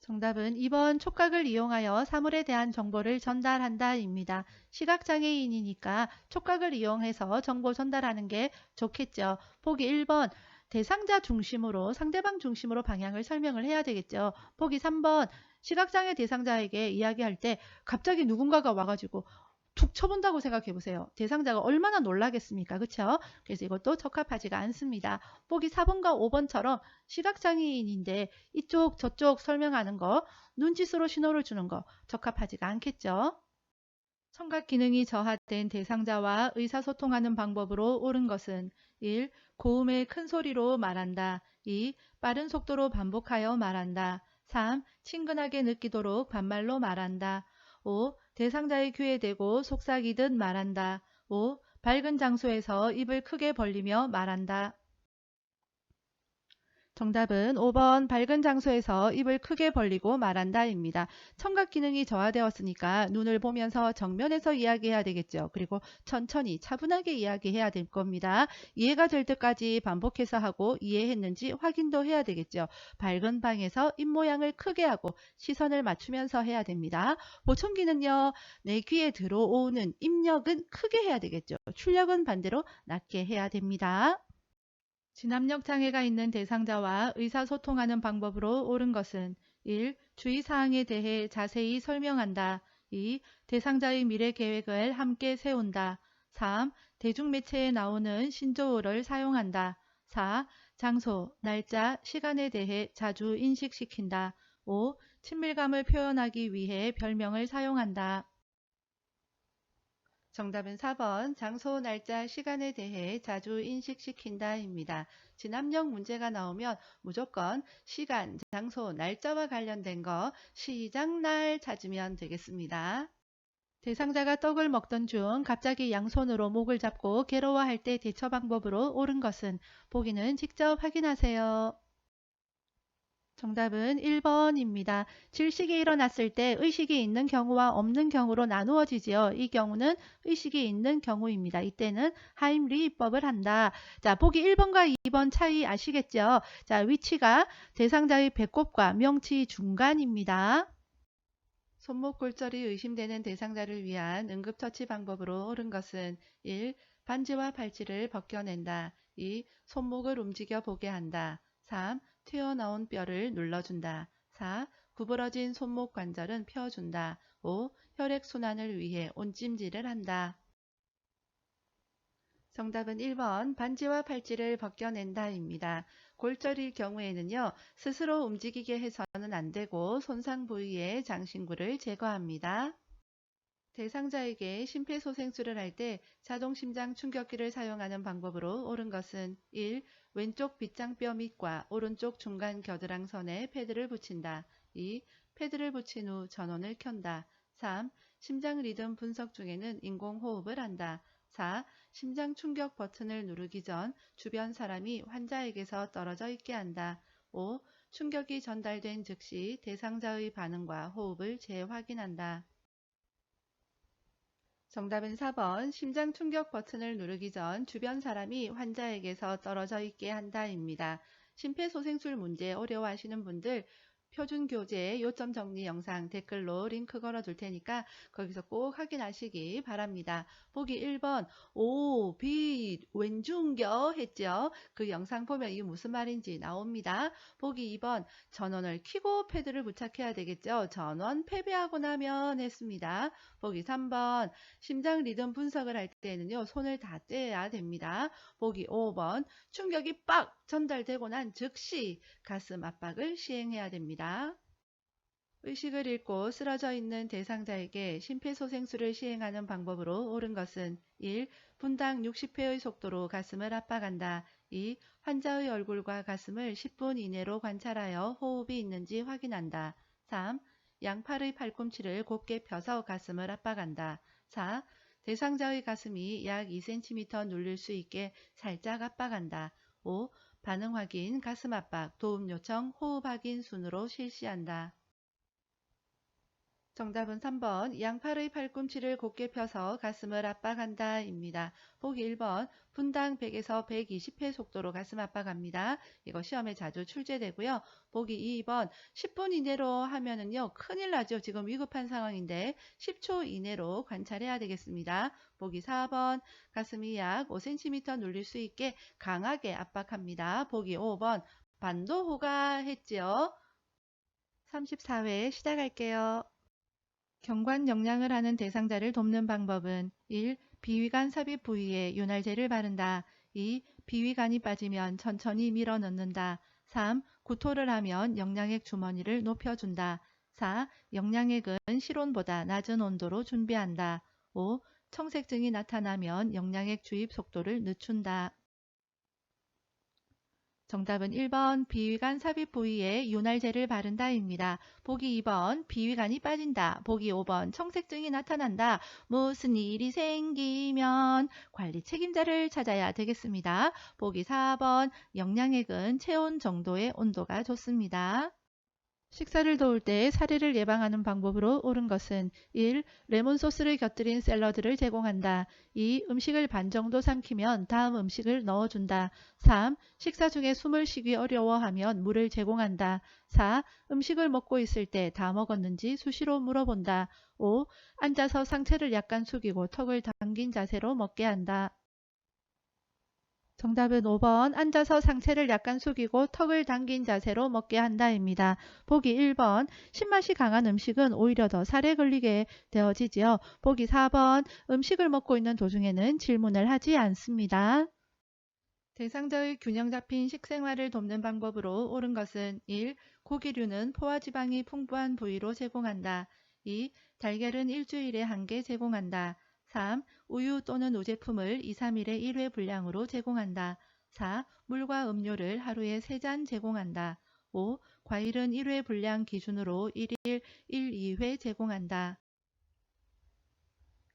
정답은 2번 촉각을 이용하여 사물에 대한 정보를 전달한다 입니다. 시각장애인이니까 촉각을 이용해서 정보 전달하는 게 좋겠죠. 보기 1번 대상자 중심으로 상대방 중심으로 방향을 설명을 해야 되겠죠. 보기 3번 시각장애 대상자에게 이야기할 때 갑자기 누군가가 와가지고 툭 쳐본다고 생각해 보세요. 대상자가 얼마나 놀라겠습니까? 그렇죠? 그래서 이것도 적합하지가 않습니다. 보기 4번과 5번처럼 시각장애인인데 이쪽 저쪽 설명하는 거, 눈짓으로 신호를 주는 거 적합하지가 않겠죠? 청각 기능이 저하된 대상자와 의사소통하는 방법으로 옳은 것은 1. 고음의 큰 소리로 말한다. 2. 빠른 속도로 반복하여 말한다. 3. 친근하게 느끼도록 반말로 말한다. 5. 대상자의 귀에 대고 속삭이듯 말한다. 5. 밝은 장소에서 입을 크게 벌리며 말한다. 정답은 5번 밝은 장소에서 입을 크게 벌리고 말한다 입니다. 청각 기능이 저하되었으니까 눈을 보면서 정면에서 이야기해야 되겠죠. 그리고 천천히 차분하게 이야기해야 될 겁니다. 이해가 될 때까지 반복해서 하고 이해했는지 확인도 해야 되겠죠. 밝은 방에서 입 모양을 크게 하고 시선을 맞추면서 해야 됩니다. 보청기는요. 내 귀에 들어오는 입력은 크게 해야 되겠죠. 출력은 반대로 낮게 해야 됩니다. 진압력 장애가 있는 대상자와 의사소통하는 방법으로 옳은 것은 1. 주의사항에 대해 자세히 설명한다. 2. 대상자의 미래 계획을 함께 세운다. 3. 대중매체에 나오는 신조어를 사용한다. 4. 장소, 날짜, 시간에 대해 자주 인식시킨다. 5. 친밀감을 표현하기 위해 별명을 사용한다. 정답은 4번 장소, 날짜, 시간에 대해 자주 인식시킨다 입니다. 진압력 문제가 나오면 무조건 시간, 장소, 날짜와 관련된 거 시작 날 찾으면 되겠습니다. 대상자가 떡을 먹던 중 갑자기 양손으로 목을 잡고 괴로워할 때 대처 방법으로 옳은 것은 보기는 직접 확인하세요. 정답은 1번입니다. 질식이 일어났을 때 의식이 있는 경우와 없는 경우로 나누어지지요. 이 경우는 의식이 있는 경우입니다. 이때는 하임리히법을 한다. 자, 보기 1번과 2번 차이 아시겠죠? 자, 위치가 대상자의 배꼽과 명치 중간입니다. 손목 골절이 의심되는 대상자를 위한 응급처치 방법으로 옳은 것은 1. 반지와 팔찌를 벗겨낸다. 2. 손목을 움직여 보게 한다. 3. 튀어나온 뼈를 눌러준다. 4. 구부러진 손목 관절은 펴준다. 5. 혈액순환을 위해 온찜질을 한다. 정답은 1번 반지와 팔찌를 벗겨낸다입니다. 골절일 경우에는요. 스스로 움직이게 해서는 안 되고 손상 부위의 장신구를 제거합니다. 대상자에게 심폐소생술을 할 때 자동심장 충격기를 사용하는 방법으로 옳은 것은 1. 왼쪽 빗장뼈 밑과 오른쪽 중간 겨드랑선에 패드를 붙인다. 2. 패드를 붙인 후 전원을 켠다. 3. 심장 리듬 분석 중에는 인공호흡을 한다. 4. 심장 충격 버튼을 누르기 전 주변 사람이 환자에게서 떨어져 있게 한다. 5. 충격이 전달된 즉시 대상자의 반응과 호흡을 재확인한다. 정답은 4번 심장 충격 버튼을 누르기 전 주변 사람이 환자에게서 떨어져 있게 한다입니다. 심폐소생술 문제 어려워하시는 분들 표준 교재 요점 정리 영상 댓글로 링크 걸어 둘 테니까 거기서 꼭 확인하시기 바랍니다. 보기 1번 오, 빛, 왼중겨 했죠. 그 영상 보면 이게 무슨 말인지 나옵니다. 보기 2번 전원을 켜고 패드를 부착해야 되겠죠. 전원 패배하고 나면 했습니다. 보기 3번 심장 리듬 분석을 할 때는요. 손을 다 떼야 됩니다. 보기 5번 충격이 빡 전달되고 난 즉시 가슴 압박을 시행해야 됩니다. 의식을 잃고 쓰러져 있는 대상자에게 심폐소생술을 시행하는 방법으로 옳은 것은 1. 분당 60회의 속도로 가슴을 압박한다. 2. 환자의 얼굴과 가슴을 10분 이내로 관찰하여 호흡이 있는지 확인한다. 3. 양팔의 팔꿈치를 곧게 펴서 가슴을 압박한다. 4. 대상자의 가슴이 약 2cm 눌릴 수 있게 살짝 압박한다. 5. 반응 확인, 가슴 압박, 도움 요청, 호흡 확인 순으로 실시한다. 정답은 3번 양팔의 팔꿈치를 곧게 펴서 가슴을 압박한다 입니다. 보기 1번 분당 100에서 120회 속도로 가슴 압박합니다. 이거 시험에 자주 출제되고요. 보기 2번 10분 이내로 하면은요 큰일 나죠. 지금 위급한 상황인데 10초 이내로 관찰해야 되겠습니다. 보기 4번 가슴이 약 5cm 눌릴 수 있게 강하게 압박합니다. 보기 5번 반도호가 했지요. 34회 시작할게요. 경관 영양을 하는 대상자를 돕는 방법은 1. 비위관 삽입 부위에 윤활제를 바른다. 2. 비위관이 빠지면 천천히 밀어 넣는다. 3. 구토를 하면 영양액 주머니를 높여준다. 4. 영양액은 실온보다 낮은 온도로 준비한다. 5. 청색증이 나타나면 영양액 주입 속도를 늦춘다. 정답은 1번 비위관 삽입 부위에 윤활제를 바른다입니다. 보기 2번 비위관이 빠진다. 보기 5번 청색증이 나타난다. 무슨 일이 생기면 관리 책임자를 찾아야 되겠습니다. 보기 4번 영양액은 체온 정도의 온도가 좋습니다. 식사를 도울 때 사례를 예방하는 방법으로 옳은 것은 1. 레몬 소스를 곁들인 샐러드를 제공한다. 2. 음식을 반 정도 삼키면 다음 음식을 넣어준다. 3. 식사 중에 숨을 쉬기 어려워하면 물을 제공한다. 4. 음식을 먹고 있을 때 다 먹었는지 수시로 물어본다. 5. 앉아서 상체를 약간 숙이고 턱을 당긴 자세로 먹게 한다. 정답은 5번 앉아서 상체를 약간 숙이고 턱을 당긴 자세로 먹게 한다입니다. 보기 1번 신맛이 강한 음식은 오히려 더 살에 걸리게 되어지지요. 보기 4번 음식을 먹고 있는 도중에는 질문을 하지 않습니다. 대상자의 균형 잡힌 식생활을 돕는 방법으로 옳은 것은 1. 고기류는 포화지방이 풍부한 부위로 제공한다. 2. 달걀은 일주일에 1개 제공한다. 3. 우유 또는 우제품을 2, 3일에 1회 분량으로 제공한다. 4. 물과 음료를 하루에 3잔 제공한다. 5. 과일은 1회 분량 기준으로 1일 1, 2회 제공한다.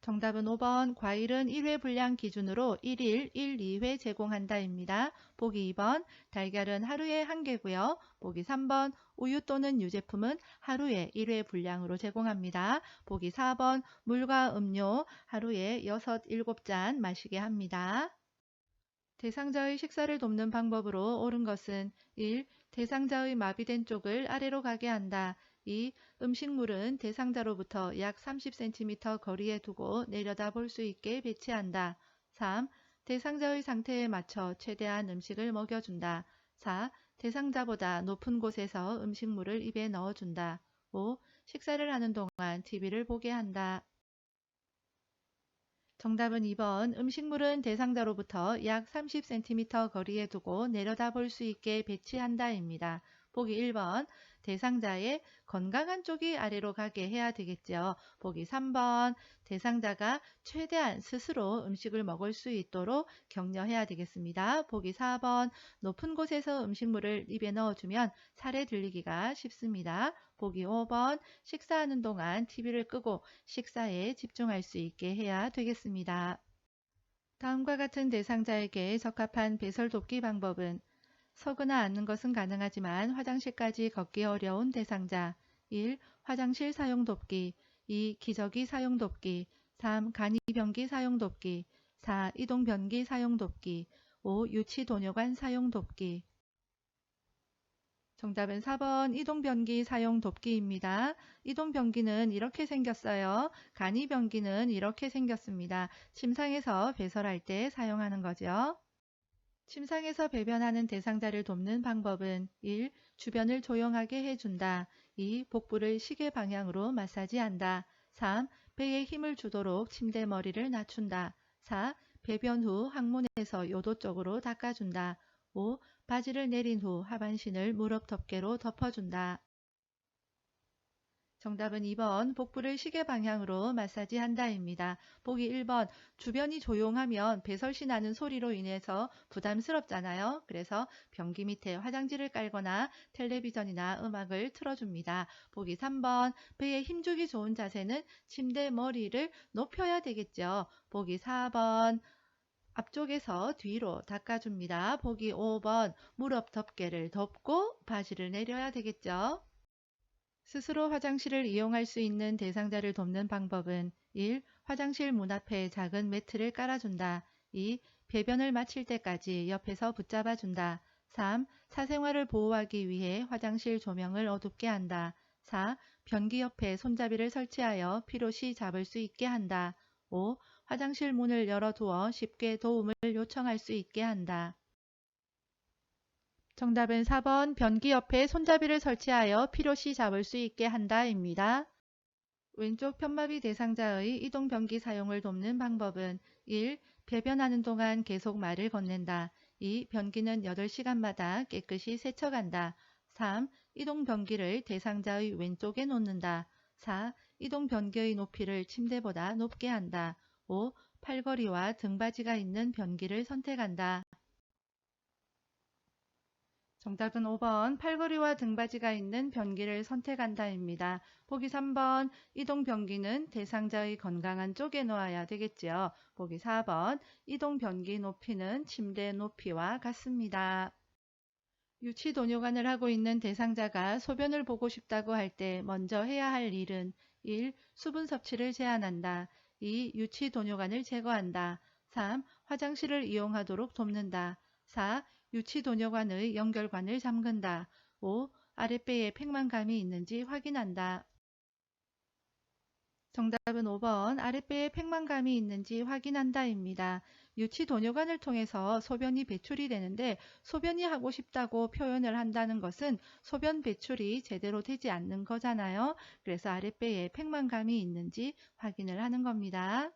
정답은 5번 과일은 1회 분량 기준으로 1일 1, 2회 제공한다입니다. 보기 2번 달걀은 하루에 1개고요. 보기 3번 우유 또는 유제품은 하루에 1회 분량으로 제공합니다. 보기 4번 물과 음료 하루에 6, 7잔 마시게 합니다. 대상자의 식사를 돕는 방법으로 옳은 것은 1. 대상자의 마비된 쪽을 아래로 가게 한다. 2. 음식물은 대상자로부터 약 30cm 거리에 두고 내려다 볼 수 있게 배치한다. 3. 대상자의 상태에 맞춰 최대한 음식을 먹여준다. 4. 대상자보다 높은 곳에서 음식물을 입에 넣어준다. 5. 식사를 하는 동안 TV를 보게 한다. 정답은 2번 음식물은 대상자로부터 약 30cm 거리에 두고 내려다 볼 수 있게 배치한다입니다. 보기 1번 대상자의 건강한 쪽이 아래로 가게 해야 되겠죠. 보기 3번 대상자가 최대한 스스로 음식을 먹을 수 있도록 격려해야 되겠습니다. 보기 4번 높은 곳에서 음식물을 입에 넣어주면 살에 들리기가 쉽습니다. 보기 5번 식사하는 동안 TV를 끄고 식사에 집중할 수 있게 해야 되겠습니다. 다음과 같은 대상자에게 적합한 배설 돕기 방법은 서거나 앉는 것은 가능하지만 화장실까지 걷기 어려운 대상자 1. 화장실 사용 돕기 2. 기저귀 사용 돕기 3. 간이변기 사용 돕기 4. 이동변기 사용 돕기 5. 유치도뇨관 사용 돕기 정답은 4번 이동변기 사용 돕기입니다. 이동변기는 이렇게 생겼어요. 간이변기는 이렇게 생겼습니다. 침상에서 배설할 때 사용하는 거죠. 침상에서 배변하는 대상자를 돕는 방법은 1. 주변을 조용하게 해준다. 2. 복부를 시계 방향으로 마사지한다. 3. 배에 힘을 주도록 침대 머리를 낮춘다. 4. 배변 후 항문에서 요도 쪽으로 닦아준다. 5. 바지를 내린 후 하반신을 무릎 덮개로 덮어준다. 정답은 2번 복부를 시계 방향으로 마사지 한다입니다. 보기 1번 주변이 조용하면 배설시 나는 소리로 인해서 부담스럽잖아요. 그래서 변기 밑에 화장지를 깔거나 텔레비전이나 음악을 틀어줍니다. 보기 3번 배에 힘주기 좋은 자세는 침대 머리를 높여야 되겠죠. 보기 4번 앞쪽에서 뒤로 닦아줍니다. 보기 5번 무릎 덮개를 덮고 바지를 내려야 되겠죠. 스스로 화장실을 이용할 수 있는 대상자를 돕는 방법은 1. 화장실 문 앞에 작은 매트를 깔아준다. 2. 배변을 마칠 때까지 옆에서 붙잡아준다. 3. 사생활을 보호하기 위해 화장실 조명을 어둡게 한다. 4. 변기 옆에 손잡이를 설치하여 필요시 잡을 수 있게 한다. 5. 화장실 문을 열어두어 쉽게 도움을 요청할 수 있게 한다. 정답은 4번 변기 옆에 손잡이를 설치하여 필요시 잡을 수 있게 한다입니다. 왼쪽 편마비 대상자의 이동 변기 사용을 돕는 방법은 1. 배변하는 동안 계속 말을 건넨다. 2. 변기는 8시간마다 깨끗이 세척한다. 3. 이동 변기를 대상자의 왼쪽에 놓는다. 4. 이동 변기의 높이를 침대보다 높게 한다. 5. 팔걸이와 등받이가 있는 변기를 선택한다. 정답은 5번 팔걸이와 등받이가 있는 변기를 선택한다입니다. 보기 3번 이동 변기는 대상자의 건강한 쪽에 놓아야 되겠지요. 보기 4번 이동 변기 높이는 침대 높이와 같습니다. 유치도뇨관을 하고 있는 대상자가 소변을 보고 싶다고 할 때 먼저 해야 할 일은 1. 수분 섭취를 제한한다. 2. 유치도뇨관을 제거한다. 3. 화장실을 이용하도록 돕는다. 4. 유치도뇨관의 연결관을 잠근다. 5. 아랫배에 팽만감이 있는지 확인한다. 정답은 5번 아랫배에 팽만감이 있는지 확인한다입니다. 유치도뇨관을 통해서 소변이 배출이 되는데 소변이 하고 싶다고 표현을 한다는 것은 소변 배출이 제대로 되지 않는 거잖아요. 그래서 아랫배에 팽만감이 있는지 확인을 하는 겁니다.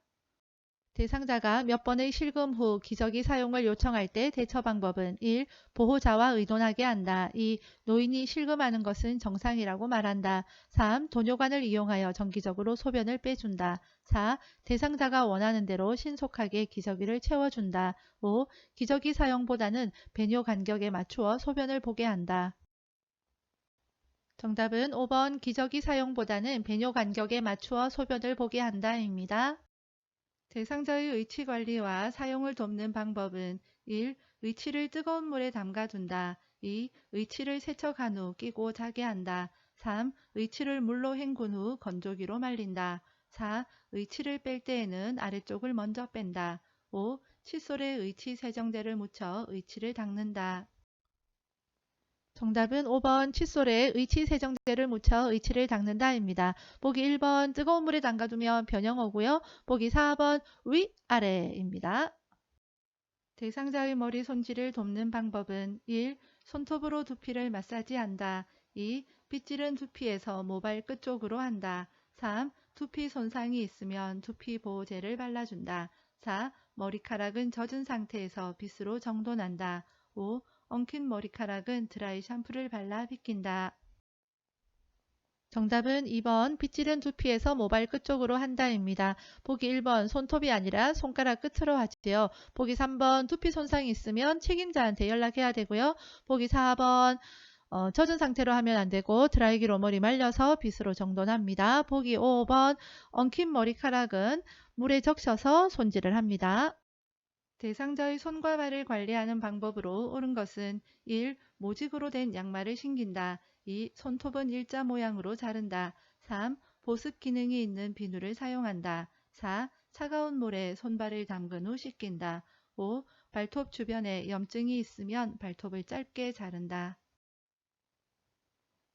대상자가 몇 번의 실금 후 기저귀 사용을 요청할 때 대처 방법은 1. 보호자와 의논하게 한다. 2. 노인이 실금하는 것은 정상이라고 말한다. 3. 도뇨관을 이용하여 정기적으로 소변을 빼준다. 4. 대상자가 원하는 대로 신속하게 기저귀를 채워준다. 5. 기저귀 사용보다는 배뇨 간격에 맞추어 소변을 보게 한다. 정답은 5번 기저귀 사용보다는 배뇨 간격에 맞추어 소변을 보게 한다입니다. 대상자의 의치 관리와 사용을 돕는 방법은 1. 의치를 뜨거운 물에 담가둔다. 2. 의치를 세척한 후 끼고 자게 한다. 3. 의치를 물로 헹군 후 건조기로 말린다. 4. 의치를 뺄 때에는 아래쪽을 먼저 뺀다. 5. 칫솔에 의치 세정제를 묻혀 의치를 닦는다. 정답은 5번 칫솔에 의치 세정제를 묻혀 의치를 닦는다입니다. 보기 1번 뜨거운 물에 담가두면 변형 오고요. 보기 4번 위아래입니다. 대상자의 머리 손질을 돕는 방법은 1. 손톱으로 두피를 마사지한다. 2. 빗질은 두피에서 모발 끝쪽으로 한다. 3. 두피 손상이 있으면 두피 보호제를 발라준다. 4. 머리카락은 젖은 상태에서 빗으로 정돈한다. 5. 엉킨 머리카락은 드라이 샴푸를 발라 빗긴다. 정답은 2번 빗질은 두피에서 모발 끝쪽으로 한다입니다. 보기 1번 손톱이 아니라 손가락 끝으로 하지요. 보기 3번 두피 손상이 있으면 책임자한테 연락해야 되고요. 보기 4번 젖은 상태로 하면 안 되고 드라이기로 머리 말려서 빗으로 정돈합니다. 보기 5번 엉킨 머리카락은 물에 적셔서 손질을 합니다. 대상자의 손과 발을 관리하는 방법으로 옳은 것은 1. 모직으로 된 양말을 신긴다. 2. 손톱은 일자 모양으로 자른다. 3. 보습 기능이 있는 비누를 사용한다. 4. 차가운 물에 손발을 담근 후 씻긴다. 5. 발톱 주변에 염증이 있으면 발톱을 짧게 자른다.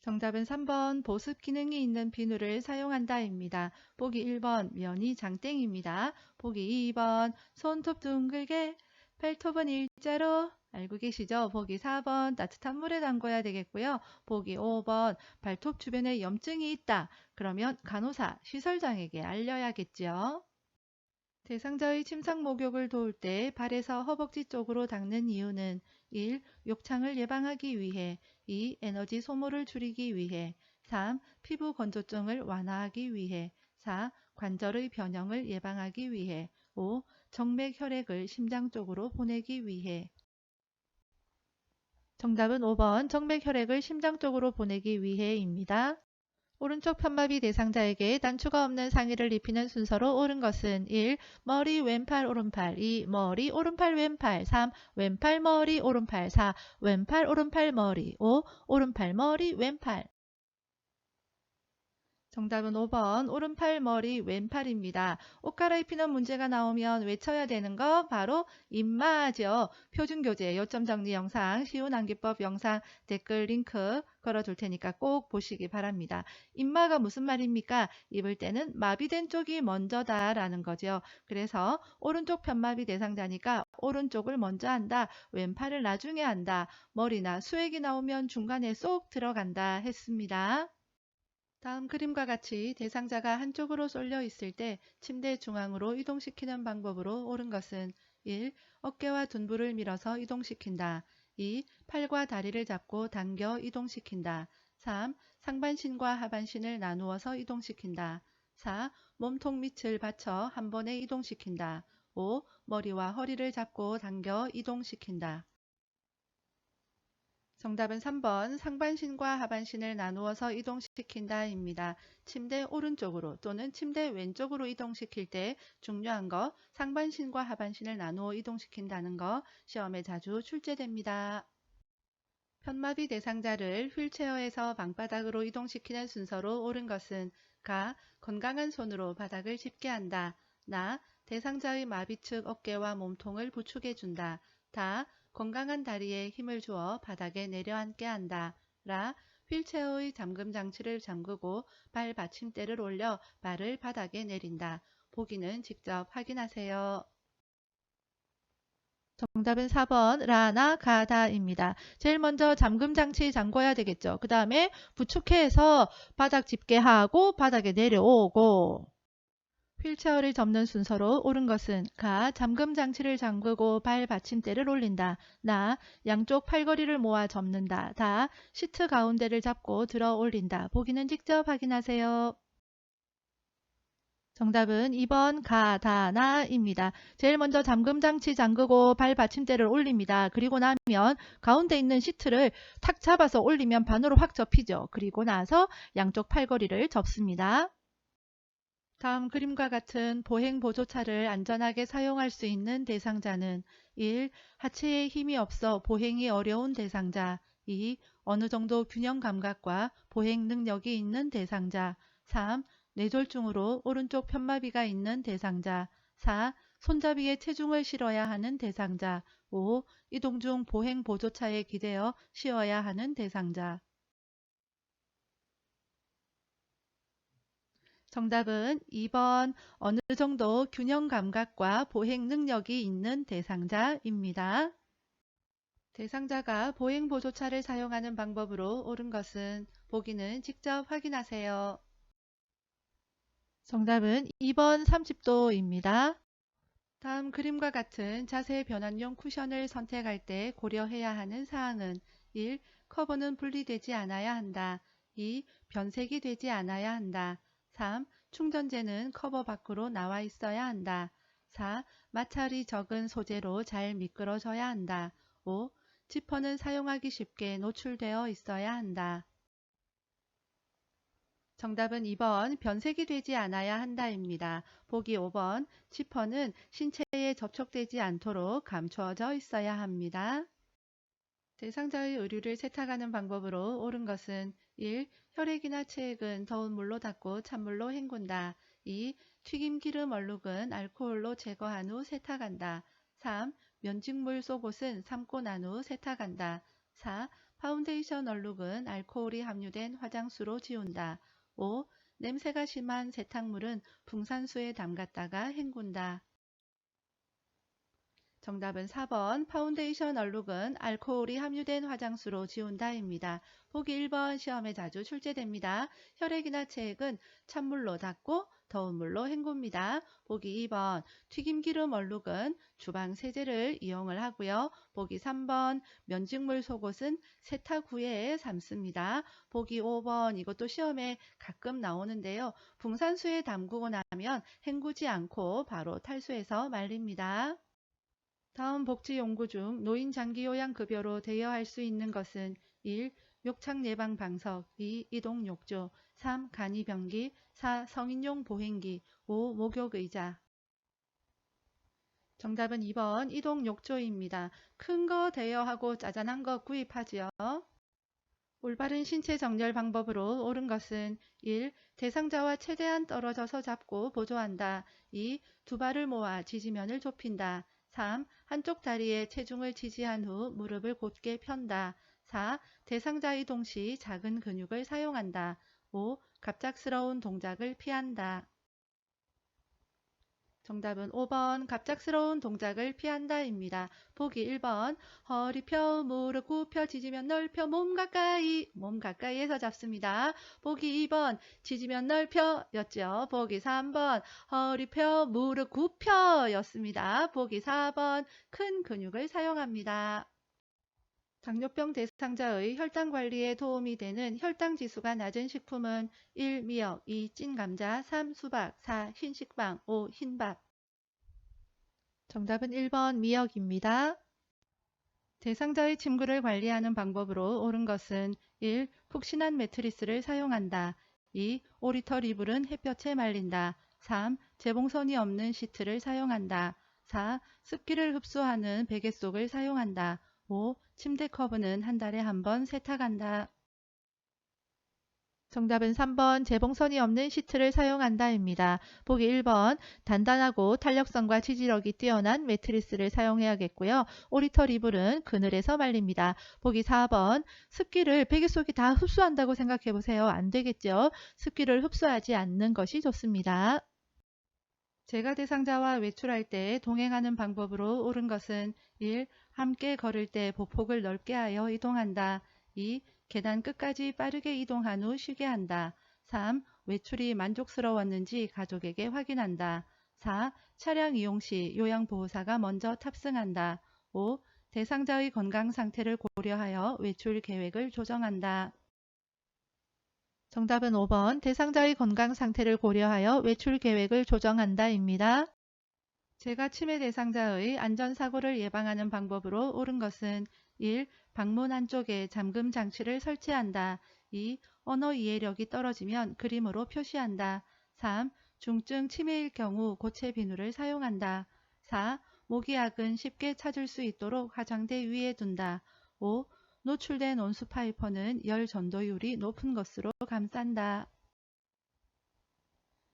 정답은 3번 보습 기능이 있는 비누를 사용한다입니다. 보기 1번 면이 장땡입니다. 보기 2번 손톱 둥글게 발톱은 일자로 알고 계시죠? 보기 4번 따뜻한 물에 담궈야 되겠고요. 보기 5번 발톱 주변에 염증이 있다. 그러면 간호사, 시설장에게 알려야겠죠. 대상자의 침상 목욕을 도울 때 발에서 허벅지 쪽으로 닦는 이유는 1. 욕창을 예방하기 위해 2. 에너지 소모를 줄이기 위해 3. 피부 건조증을 완화하기 위해 4. 관절의 변형을 예방하기 위해 5. 정맥 혈액을 심장 쪽으로 보내기 위해 정답은 5번 정맥 혈액을 심장 쪽으로 보내기 위해입니다. 오른쪽 편마비 대상자에게 단추가 없는 상의를 입히는 순서로 옳은 것은 1. 머리 왼팔 오른팔 2. 머리 오른팔 왼팔 3. 왼팔 머리 오른팔 4. 왼팔 오른팔 머리 5. 오른팔 머리 왼팔 정답은 5번 오른팔 머리 왼팔입니다. 옷 갈아입히는 문제가 나오면 외쳐야 되는 거 바로 임마죠. 표준교재 요점 정리 영상 쉬운 암기법 영상 댓글 링크 걸어둘 테니까 꼭 보시기 바랍니다. 임마가 무슨 말입니까? 입을 때는 마비된 쪽이 먼저다 라는 거죠. 그래서 오른쪽 편마비 대상자니까 오른쪽을 먼저 한다. 왼팔을 나중에 한다. 머리나 수액이 나오면 중간에 쏙 들어간다 했습니다. 다음 그림과 같이 대상자가 한쪽으로 쏠려 있을 때 침대 중앙으로 이동시키는 방법으로 옳은 것은 1. 어깨와 둔부를 밀어서 이동시킨다. 2. 팔과 다리를 잡고 당겨 이동시킨다. 3. 상반신과 하반신을 나누어서 이동시킨다. 4. 몸통 밑을 받쳐 한 번에 이동시킨다. 5. 머리와 허리를 잡고 당겨 이동시킨다. 정답은 3번 상반신과 하반신을 나누어서 이동시킨다입니다. 침대 오른쪽으로 또는 침대 왼쪽으로 이동시킬 때 중요한 거 상반신과 하반신을 나누어 이동시킨다는 거 시험에 자주 출제됩니다. 편마비 대상자를 휠체어에서 방바닥으로 이동시키는 순서로 옳은 것은 가. 건강한 손으로 바닥을 짚게 한다. 나. 대상자의 마비측 어깨와 몸통을 부축해준다. 다. 건강한 다리에 힘을 주어 바닥에 내려앉게 한다. 라. 휠체어의 잠금 장치를 잠그고 발 받침대를 올려 발을 바닥에 내린다. 보기는 직접 확인하세요. 정답은 4번 라나 가다입니다. 제일 먼저 잠금 장치 잠궈야 되겠죠. 그 다음에 부축해서 바닥 짚게 하고 바닥에 내려오고 휠체어를 접는 순서로 옳은 것은 가. 잠금 장치를 잠그고 발 받침대를 올린다. 나. 양쪽 팔걸이를 모아 접는다. 다. 시트 가운데를 잡고 들어 올린다. 보기는 직접 확인하세요. 정답은 2번 가, 다, 나입니다. 제일 먼저 잠금 장치 잠그고 발 받침대를 올립니다. 그리고 나면 가운데 있는 시트를 탁 잡아서 올리면 반으로 확 접히죠. 그리고 나서 양쪽 팔걸이를 접습니다. 다음 그림과 같은 보행보조차를 안전하게 사용할 수 있는 대상자는 1. 하체에 힘이 없어 보행이 어려운 대상자. 2. 어느 정도 균형 감각과 보행 능력이 있는 대상자. 3. 뇌졸중으로 오른쪽 편마비가 있는 대상자. 4. 손잡이에 체중을 실어야 하는 대상자. 5. 이동 중 보행보조차에 기대어 쉬어야 하는 대상자. 정답은 2번 어느 정도 균형 감각과 보행 능력이 있는 대상자입니다. 대상자가 보행보조차를 사용하는 방법으로 옳은 것은 보기는 직접 확인하세요. 정답은 2번 30도입니다. 다음 그림과 같은 자세 변환용 쿠션을 선택할 때 고려해야 하는 사항은 1. 커버는 분리되지 않아야 한다. 2. 변색이 되지 않아야 한다. 3. 충전재는 커버 밖으로 나와 있어야 한다. 4. 마찰이 적은 소재로 잘 미끄러져야 한다. 5. 지퍼는 사용하기 쉽게 노출되어 있어야 한다. 정답은 2번 변색이 되지 않아야 한다입니다. 보기 5번 지퍼는 신체에 접촉되지 않도록 감추어져 있어야 합니다. 대상자의 의류를 세탁하는 방법으로 옳은 것은 1. 혈액이나 체액은 더운 물로 닦고 찬물로 헹군다. 2. 튀김기름 얼룩은 알코올로 제거한 후 세탁한다. 3. 면직물 속옷은 삶고 난 후 세탁한다. 4. 파운데이션 얼룩은 알코올이 함유된 화장수로 지운다. 5. 냄새가 심한 세탁물은 붕산수에 담갔다가 헹군다. 정답은 4번 파운데이션 얼룩은 알코올이 함유된 화장수로 지운다입니다. 보기 1번 시험에 자주 출제됩니다. 혈액이나 체액은 찬물로 닦고 더운 물로 헹굽니다. 보기 2번 튀김기름 얼룩은 주방 세제를 이용을 하고요. 보기 3번 면직물 속옷은 세탁 후에 삶습니다. 보기 5번 이것도 시험에 가끔 나오는데요. 붕산수에 담그고 나면 헹구지 않고 바로 탈수해서 말립니다. 다음 복지 연구 중 노인 장기 요양급여로 대여할 수 있는 것은 1. 욕창 예방 방석 2. 이동 욕조 3. 간이변기 4. 성인용 보행기 5. 목욕 의자. 정답은 2번 이동 욕조입니다. 큰 거 대여하고 짜잔한 거 구입하지요. 올바른 신체 정렬 방법으로 옳은 것은 1. 대상자와 최대한 떨어져서 잡고 보조한다. 2. 두 발을 모아 지지면을 좁힌다. 3. 한쪽 다리에 체중을 지지한 후 무릎을 곧게 편다. 4. 대상자 이동 시 작은 근육을 사용한다. 5. 갑작스러운 동작을 피한다. 정답은 5번 갑작스러운 동작을 피한다입니다. 보기 1번 허리 펴 무릎 굽혀 지지면 넓혀 몸 가까이에서 잡습니다. 보기 2번 지지면 넓혀 였죠. 보기 3번 허리 펴 무릎 굽혀 였습니다. 보기 4번 큰 근육을 사용합니다. 당뇨병 대상자의 혈당 관리에 도움이 되는 혈당 지수가 낮은 식품은 1. 미역 2. 찐감자 3. 수박 4. 흰식빵 5. 흰밥. 정답은 1번 미역입니다. 대상자의 침구를 관리하는 방법으로 옳은 것은 1. 푹신한 매트리스를 사용한다. 2. 오리털 이불은 햇볕에 말린다. 3. 재봉선이 없는 시트를 사용한다. 4. 습기를 흡수하는 베개 속을 사용한다. 5. 침대 커브는 한 달에 한 번 세탁한다. 정답은 3번 재봉선이 없는 시트를 사용한다입니다. 보기 1번 단단하고 탄력성과 지지력이 뛰어난 매트리스를 사용해야겠고요. 오리털 이불은 그늘에서 말립니다. 보기 4번 습기를 베개 속이 다 흡수한다고 생각해 보세요. 안 되겠죠. 습기를 흡수하지 않는 것이 좋습니다. 제가 대상자와 외출할 때 동행하는 방법으로 옳은 것은 1. 함께 걸을 때 보폭을 넓게 하여 이동한다. 2. 계단 끝까지 빠르게 이동한 후 쉬게 한다. 3. 외출이 만족스러웠는지 가족에게 확인한다. 4. 차량 이용 시 요양보호사가 먼저 탑승한다. 5. 대상자의 건강 상태를 고려하여 외출 계획을 조정한다. 정답은 5번 대상자의 건강 상태를 고려하여 외출 계획을 조정한다입니다. 제가 치매 대상자의 안전사고를 예방하는 방법으로 옳은 것은 1. 방문 한쪽에 잠금 장치를 설치한다. 2. 언어 이해력이 떨어지면 그림으로 표시한다. 3. 중증 치매일 경우 고체 비누를 사용한다. 4. 모기약은 쉽게 찾을 수 있도록 화장대 위에 둔다. 5. 노출된 온수 파이퍼는 열 전도율이 높은 것으로 감싼다.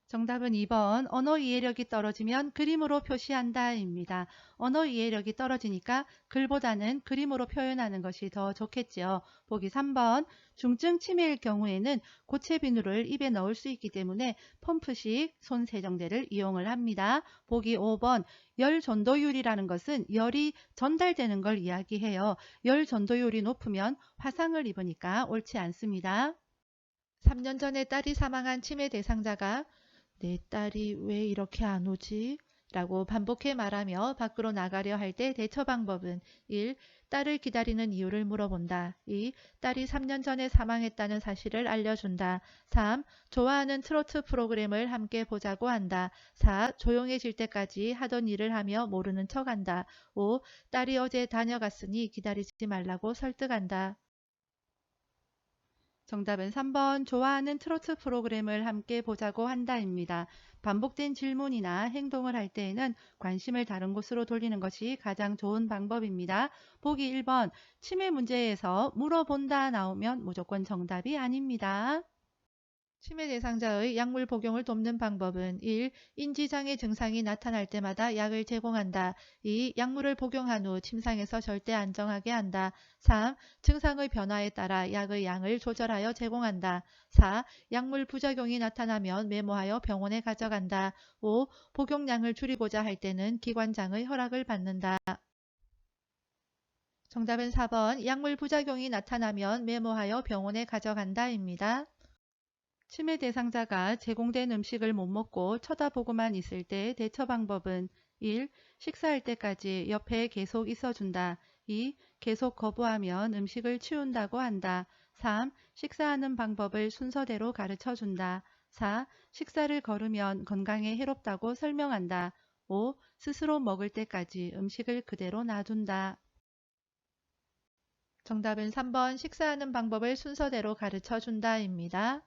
정답은 2번 언어 이해력이 떨어지면 그림으로 표시한다 입니다. 언어 이해력이 떨어지니까 글보다는 그림으로 표현하는 것이 더 좋겠지요. 보기 3번 중증 치매일 경우에는 고체 비누를 입에 넣을 수 있기 때문에 펌프식 손 세정대를 이용을 합니다. 보기 5번 열 전도율이라는 것은 열이 전달되는 걸 이야기해요. 열 전도율이 높으면 화상을 입으니까 옳지 않습니다. 3년 전에 딸이 사망한 치매 대상자가 내 딸이 왜 이렇게 안 오지? 라고 반복해 말하며 밖으로 나가려 할 때 대처 방법은 1. 딸을 기다리는 이유를 물어본다. 2. 딸이 3년 전에 사망했다는 사실을 알려준다. 3. 좋아하는 트로트 프로그램을 함께 보자고 한다. 4. 조용해질 때까지 하던 일을 하며 모르는 척한다. 5. 딸이 어제 다녀갔으니 기다리지 말라고 설득한다. 정답은 3번 좋아하는 트로트 프로그램을 함께 보자고 한다입니다. 반복된 질문이나 행동을 할 때에는 관심을 다른 곳으로 돌리는 것이 가장 좋은 방법입니다. 보기 1번 치매 문제에서 물어본다 나오면 무조건 정답이 아닙니다. 치매 대상자의 약물 복용을 돕는 방법은 1. 인지장애 증상이 나타날 때마다 약을 제공한다. 2. 약물을 복용한 후 침상에서 절대 안정하게 한다. 3. 증상의 변화에 따라 약의 양을 조절하여 제공한다. 4. 약물 부작용이 나타나면 메모하여 병원에 가져간다. 5. 복용량을 줄이고자 할 때는 기관장의 허락을 받는다. 정답은 4번 약물 부작용이 나타나면 메모하여 병원에 가져간다입니다. 치매 대상자가 제공된 음식을 못 먹고 쳐다보고만 있을 때 대처 방법은 1. 식사할 때까지 옆에 계속 있어준다. 2. 계속 거부하면 음식을 치운다고 한다. 3. 식사하는 방법을 순서대로 가르쳐준다. 4. 식사를 거르면 건강에 해롭다고 설명한다. 5. 스스로 먹을 때까지 음식을 그대로 놔둔다. 정답은 3번 식사하는 방법을 순서대로 가르쳐준다입니다.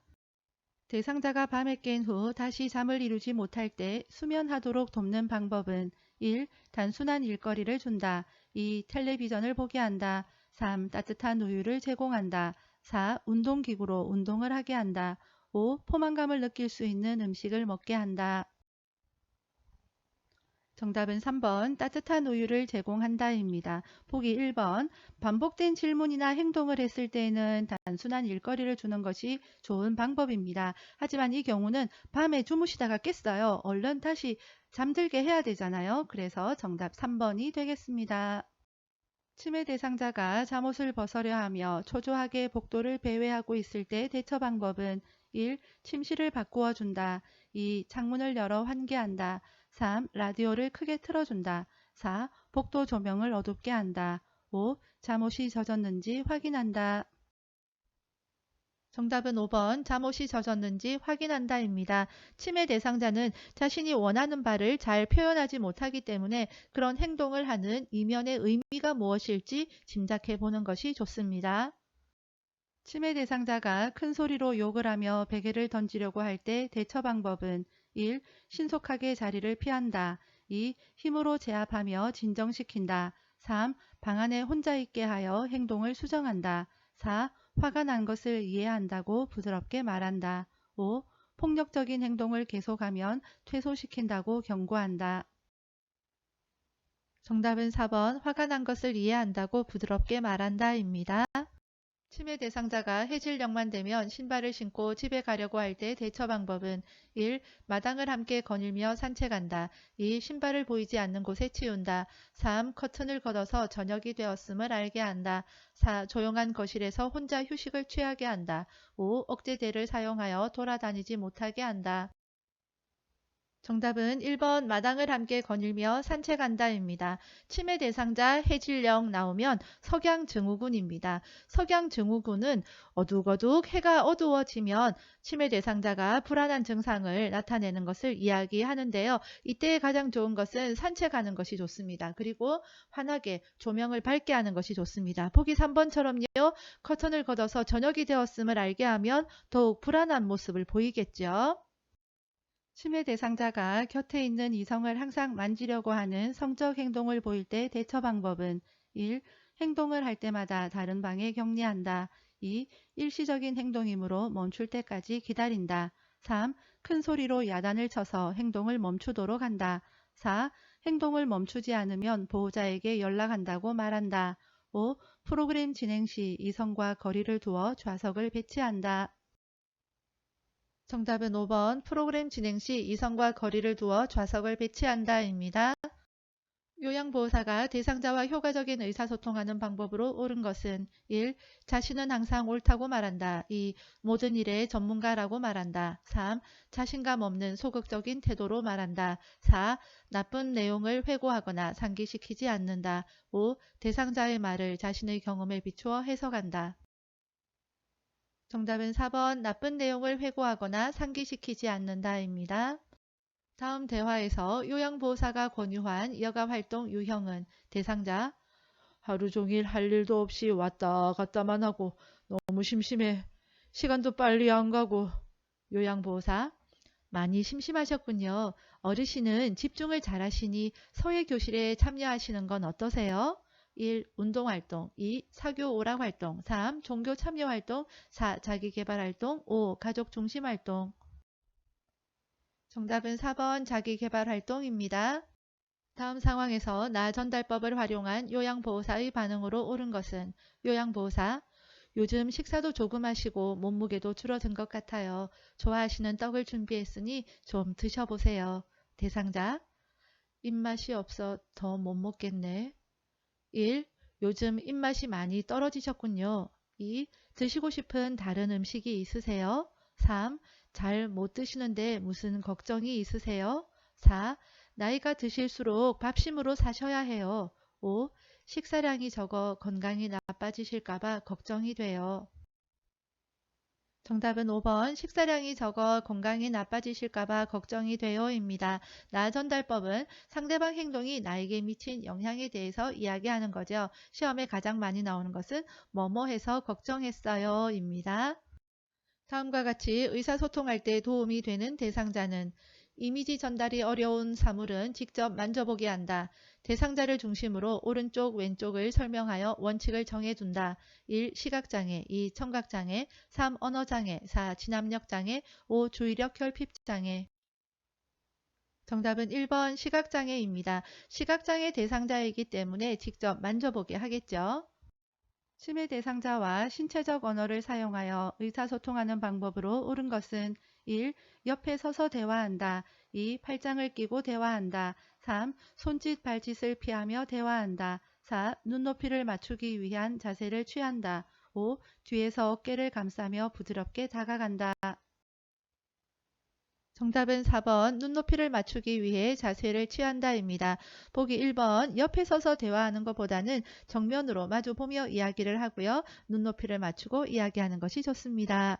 대상자가 밤에 깬 후 다시 잠을 이루지 못할 때 수면하도록 돕는 방법은 1. 단순한 일거리를 준다. 2. 텔레비전을 보게 한다. 3. 따뜻한 우유를 제공한다. 4. 운동기구로 운동을 하게 한다. 5. 포만감을 느낄 수 있는 음식을 먹게 한다. 정답은 3번 따뜻한 우유를 제공한다입니다. 보기 1번 반복된 질문이나 행동을 했을 때에는 단순한 일거리를 주는 것이 좋은 방법입니다. 하지만 이 경우는 밤에 주무시다가 깼어요. 얼른 다시 잠들게 해야 되잖아요. 그래서 정답 3번이 되겠습니다. 치매 대상자가 잠옷을 벗으려 하며 초조하게 복도를 배회하고 있을 때 대처 방법은 1. 침실을 바꾸어 준다. 2. 창문을 열어 환기한다. 3. 라디오를 크게 틀어준다. 4. 복도 조명을 어둡게 한다. 5. 잠옷이 젖었는지 확인한다. 정답은 5번 잠옷이 젖었는지 확인한다입니다. 치매 대상자는 자신이 원하는 바를 잘 표현하지 못하기 때문에 그런 행동을 하는 이면의 의미가 무엇일지 짐작해 보는 것이 좋습니다. 치매 대상자가 큰 소리로 욕을 하며 베개를 던지려고 할 때 대처 방법은 1. 신속하게 자리를 피한다. 2. 힘으로 제압하며 진정시킨다. 3. 방 안에 혼자 있게 하여 행동을 수정한다. 4. 화가 난 것을 이해한다고 부드럽게 말한다. 5. 폭력적인 행동을 계속하면 퇴소시킨다고 경고한다. 정답은 4번 화가 난 것을 이해한다고 부드럽게 말한다입니다. 치매 대상자가 해질녘만 되면 신발을 신고 집에 가려고 할 때 대처 방법은 1. 마당을 함께 거닐며 산책한다. 2. 신발을 보이지 않는 곳에 치운다. 3. 커튼을 걷어서 저녁이 되었음을 알게 한다. 4. 조용한 거실에서 혼자 휴식을 취하게 한다. 5. 억제대를 사용하여 돌아다니지 못하게 한다. 정답은 1번 마당을 함께 거닐며 산책한다입니다. 치매 대상자 해질녘 나오면 석양증후군입니다. 석양증후군은 어둑어둑 해가 어두워지면 치매 대상자가 불안한 증상을 나타내는 것을 이야기하는데요. 이때 가장 좋은 것은 산책하는 것이 좋습니다. 그리고 환하게 조명을 밝게 하는 것이 좋습니다. 보기 3번처럼요. 커튼을 걷어서 저녁이 되었음을 알게 하면 더욱 불안한 모습을 보이겠죠. 치매 대상자가 곁에 있는 이성을 항상 만지려고 하는 성적 행동을 보일 때 대처 방법은 1. 행동을 할 때마다 다른 방에 격리한다. 2. 일시적인 행동이므로 멈출 때까지 기다린다. 3. 큰 소리로 야단을 쳐서 행동을 멈추도록 한다. 4. 행동을 멈추지 않으면 보호자에게 연락한다고 말한다. 5. 프로그램 진행 시 이성과 거리를 두어 좌석을 배치한다. 정답은 5번 프로그램 진행 시 이성과 거리를 두어 좌석을 배치한다입니다. 요양보호사가 대상자와 효과적인 의사소통하는 방법으로 옳은 것은 1. 자신은 항상 옳다고 말한다. 2. 모든 일의 전문가라고 말한다. 3. 자신감 없는 소극적인 태도로 말한다. 4. 나쁜 내용을 회고하거나 상기시키지 않는다. 5. 대상자의 말을 자신의 경험에 비추어 해석한다. 정답은 4번 나쁜 내용을 회고하거나 상기시키지 않는다입니다. 다음 대화에서 요양보호사가 권유한 여가활동 유형은 대상자 하루 종일 할 일도 없이 왔다 갔다만 하고 너무 심심해. 시간도 빨리 안 가고. 요양보호사 많이 심심하셨군요. 어르신은 집중을 잘하시니 서예 교실에 참여하시는 건 어떠세요? 1. 운동활동 2. 사교 오락활동 3. 종교 참여활동 4. 자기개발활동 5. 가족중심활동 정답은 4번 자기개발활동입니다. 다음 상황에서 나 전달법을 활용한 요양보호사의 반응으로 옳은 것은 요양보호사 요즘 식사도 조금 하시고 몸무게도 줄어든 것 같아요. 좋아하시는 떡을 준비했으니 좀 드셔보세요. 대상자 입맛이 없어 더 못 먹겠네. 1. 요즘 입맛이 많이 떨어지셨군요. 2. 드시고 싶은 다른 음식이 있으세요? 3. 잘 못 드시는데 무슨 걱정이 있으세요? 4. 나이가 드실수록 밥심으로 사셔야 해요. 5. 식사량이 적어 건강이 나빠지실까봐 걱정이 돼요. 정답은 5번 식사량이 적어 건강이 나빠지실까봐 걱정이 돼요입니다. 나 전달법은 상대방 행동이 나에게 미친 영향에 대해서 이야기하는 거죠. 시험에 가장 많이 나오는 것은 뭐뭐 해서 걱정했어요입니다. 다음과 같이 의사소통할 때 도움이 되는 대상자는 이미지 전달이 어려운 사물은 직접 만져보게 한다. 대상자를 중심으로 오른쪽 왼쪽을 설명하여 원칙을 정해둔다. 1. 시각장애 2. 청각장애 3. 언어장애 4. 진압력장애 5. 주의력 결핍장애 정답은 1번 시각장애입니다. 시각장애 대상자이기 때문에 직접 만져보게 하겠죠. 치매 대상자와 신체적 언어를 사용하여 의사소통하는 방법으로 옳은 것은 1. 옆에 서서 대화한다. 2. 팔짱을 끼고 대화한다. 3. 손짓 발짓을 피하며 대화한다. 4. 눈높이를 맞추기 위한 자세를 취한다. 5. 뒤에서 어깨를 감싸며 부드럽게 다가간다. 정답은 4번 눈높이를 맞추기 위해 자세를 취한다입니다. 보기 1번 옆에 서서 대화하는 것보다는 정면으로 마주보며 이야기를 하고요. 눈높이를 맞추고 이야기하는 것이 좋습니다.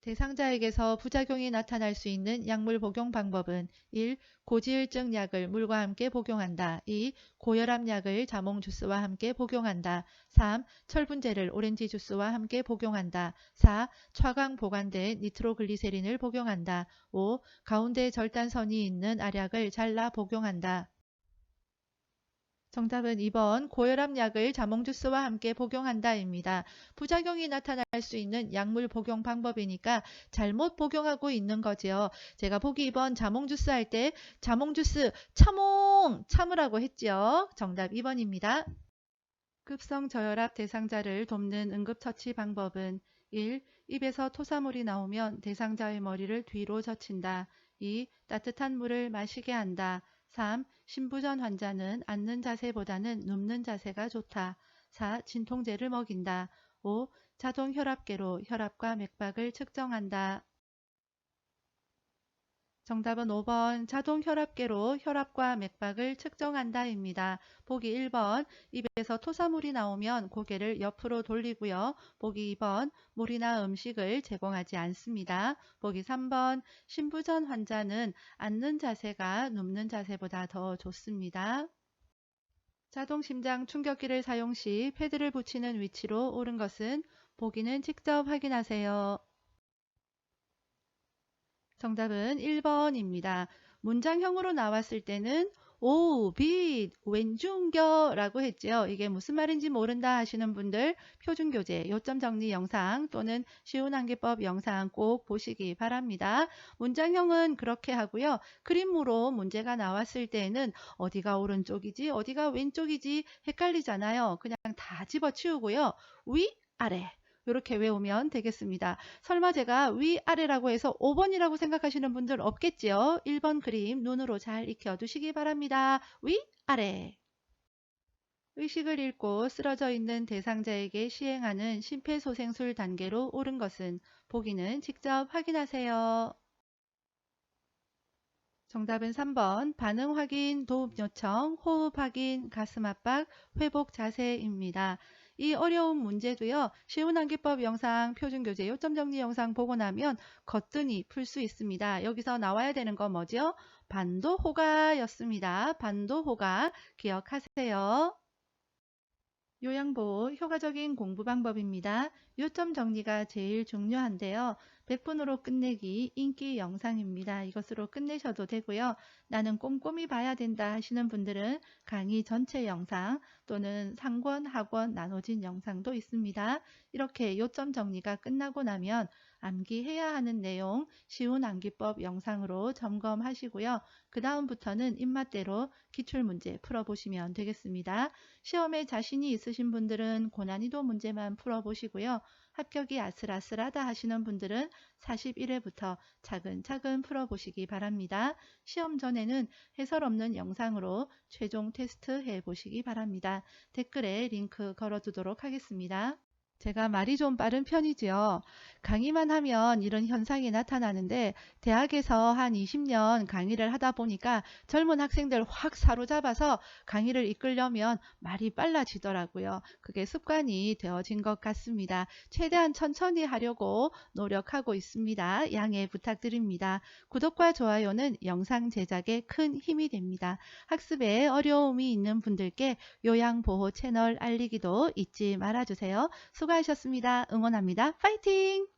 대상자에게서 부작용이 나타날 수 있는 약물 복용 방법은 1. 고지혈증 약을 물과 함께 복용한다. 2. 고혈압 약을 자몽 주스와 함께 복용한다. 3. 철분제를 오렌지 주스와 함께 복용한다. 4. 차광 보관된 니트로글리세린을 복용한다. 5. 가운데 절단선이 있는 알약을 잘라 복용한다. 정답은 2번 고혈압 약을 자몽 주스와 함께 복용한다입니다. 부작용이 나타날 수 있는 약물 복용 방법이니까 잘못 복용하고 있는 거지요. 제가 보기 2번 자몽 주스 할 때 자몽 주스 참으라고 했지요. 정답 2번입니다. 급성 저혈압 대상자를 돕는 응급처치 방법은 1. 입에서 토사물이 나오면 대상자의 머리를 뒤로 젖힌다. 2. 따뜻한 물을 마시게 한다. 3. 신부전 환자는 앉는 자세보다는 눕는 자세가 좋다. 4. 진통제를 먹인다. 5. 자동 혈압계로 혈압과 맥박을 측정한다. 정답은 5번 자동 혈압계로 혈압과 맥박을 측정한다입니다. 보기 1번 입에서 토사물이 나오면 고개를 옆으로 돌리고요. 보기 2번 물이나 음식을 제공하지 않습니다. 보기 3번 신부전 환자는 앉는 자세가 눕는 자세보다 더 좋습니다. 자동 심장 충격기를 사용 시 패드를 붙이는 위치로 옳은 것은 보기는 직접 확인하세요. 정답은 1번입니다. 문장형으로 나왔을 때는 오, 빛, 왼중겨 라고 했지요. 이게 무슨 말인지 모른다 하시는 분들 표준교재 요점 정리 영상 또는 쉬운 한계법 영상 꼭 보시기 바랍니다. 문장형은 그렇게 하고요. 그림으로 문제가 나왔을 때는 어디가 오른쪽이지 어디가 왼쪽이지 헷갈리잖아요. 그냥 다 집어치우고요. 위, 아래 이렇게 외우면 되겠습니다. 설마 제가 위아래라고 해서 5번이라고 생각하시는 분들 없겠지요? 1번 그림 눈으로 잘 익혀두시기 바랍니다. 위아래. 의식을 잃고 쓰러져 있는 대상자에게 시행하는 심폐소생술 단계로 옳은 것은 보기는 직접 확인하세요. 정답은 3번 반응 확인, 도움 요청, 호흡 확인, 가슴 압박, 회복 자세입니다. 이 어려운 문제도요. 쉬운 한기법 영상, 표준교재 요점 정리 영상 보고 나면 거뜬히 풀 수 있습니다. 여기서 나와야 되는 건 뭐죠? 반도호가였습니다. 반도호가 기억하세요. 요양보호 효과적인 공부 방법입니다. 요점 정리가 제일 중요한데요. 100분으로 끝내기 인기 영상입니다. 이것으로 끝내셔도 되고요. 나는 꼼꼼히 봐야 된다 하시는 분들은 강의 전체 영상 또는 상권, 학원 나눠진 영상도 있습니다. 이렇게 요점 정리가 끝나고 나면 암기해야 하는 내용 쉬운 암기법 영상으로 점검하시고요. 그 다음부터는 입맛대로 기출문제 풀어보시면 되겠습니다. 시험에 자신이 있으신 분들은 고난이도 문제만 풀어보시고요. 합격이 아슬아슬하다 하시는 분들은 41회부터 차근차근 풀어보시기 바랍니다. 시험 전에는 해설 없는 영상으로 최종 테스트 해보시기 바랍니다. 댓글에 링크 걸어두도록 하겠습니다. 제가 말이 좀 빠른 편이지요. 강의만 하면 이런 현상이 나타나는데 대학에서 한 20년 강의를 하다 보니까 젊은 학생들 확 사로잡아서 강의를 이끌려면 말이 빨라지더라고요. 그게 습관이 되어진 것 같습니다. 최대한 천천히 하려고 노력하고 있습니다. 양해 부탁드립니다. 구독과 좋아요는 영상 제작에 큰 힘이 됩니다. 학습에 어려움이 있는 분들께 요양보호 채널 알리기도 잊지 말아주세요. 수고하셨습니다. 응원합니다. 파이팅!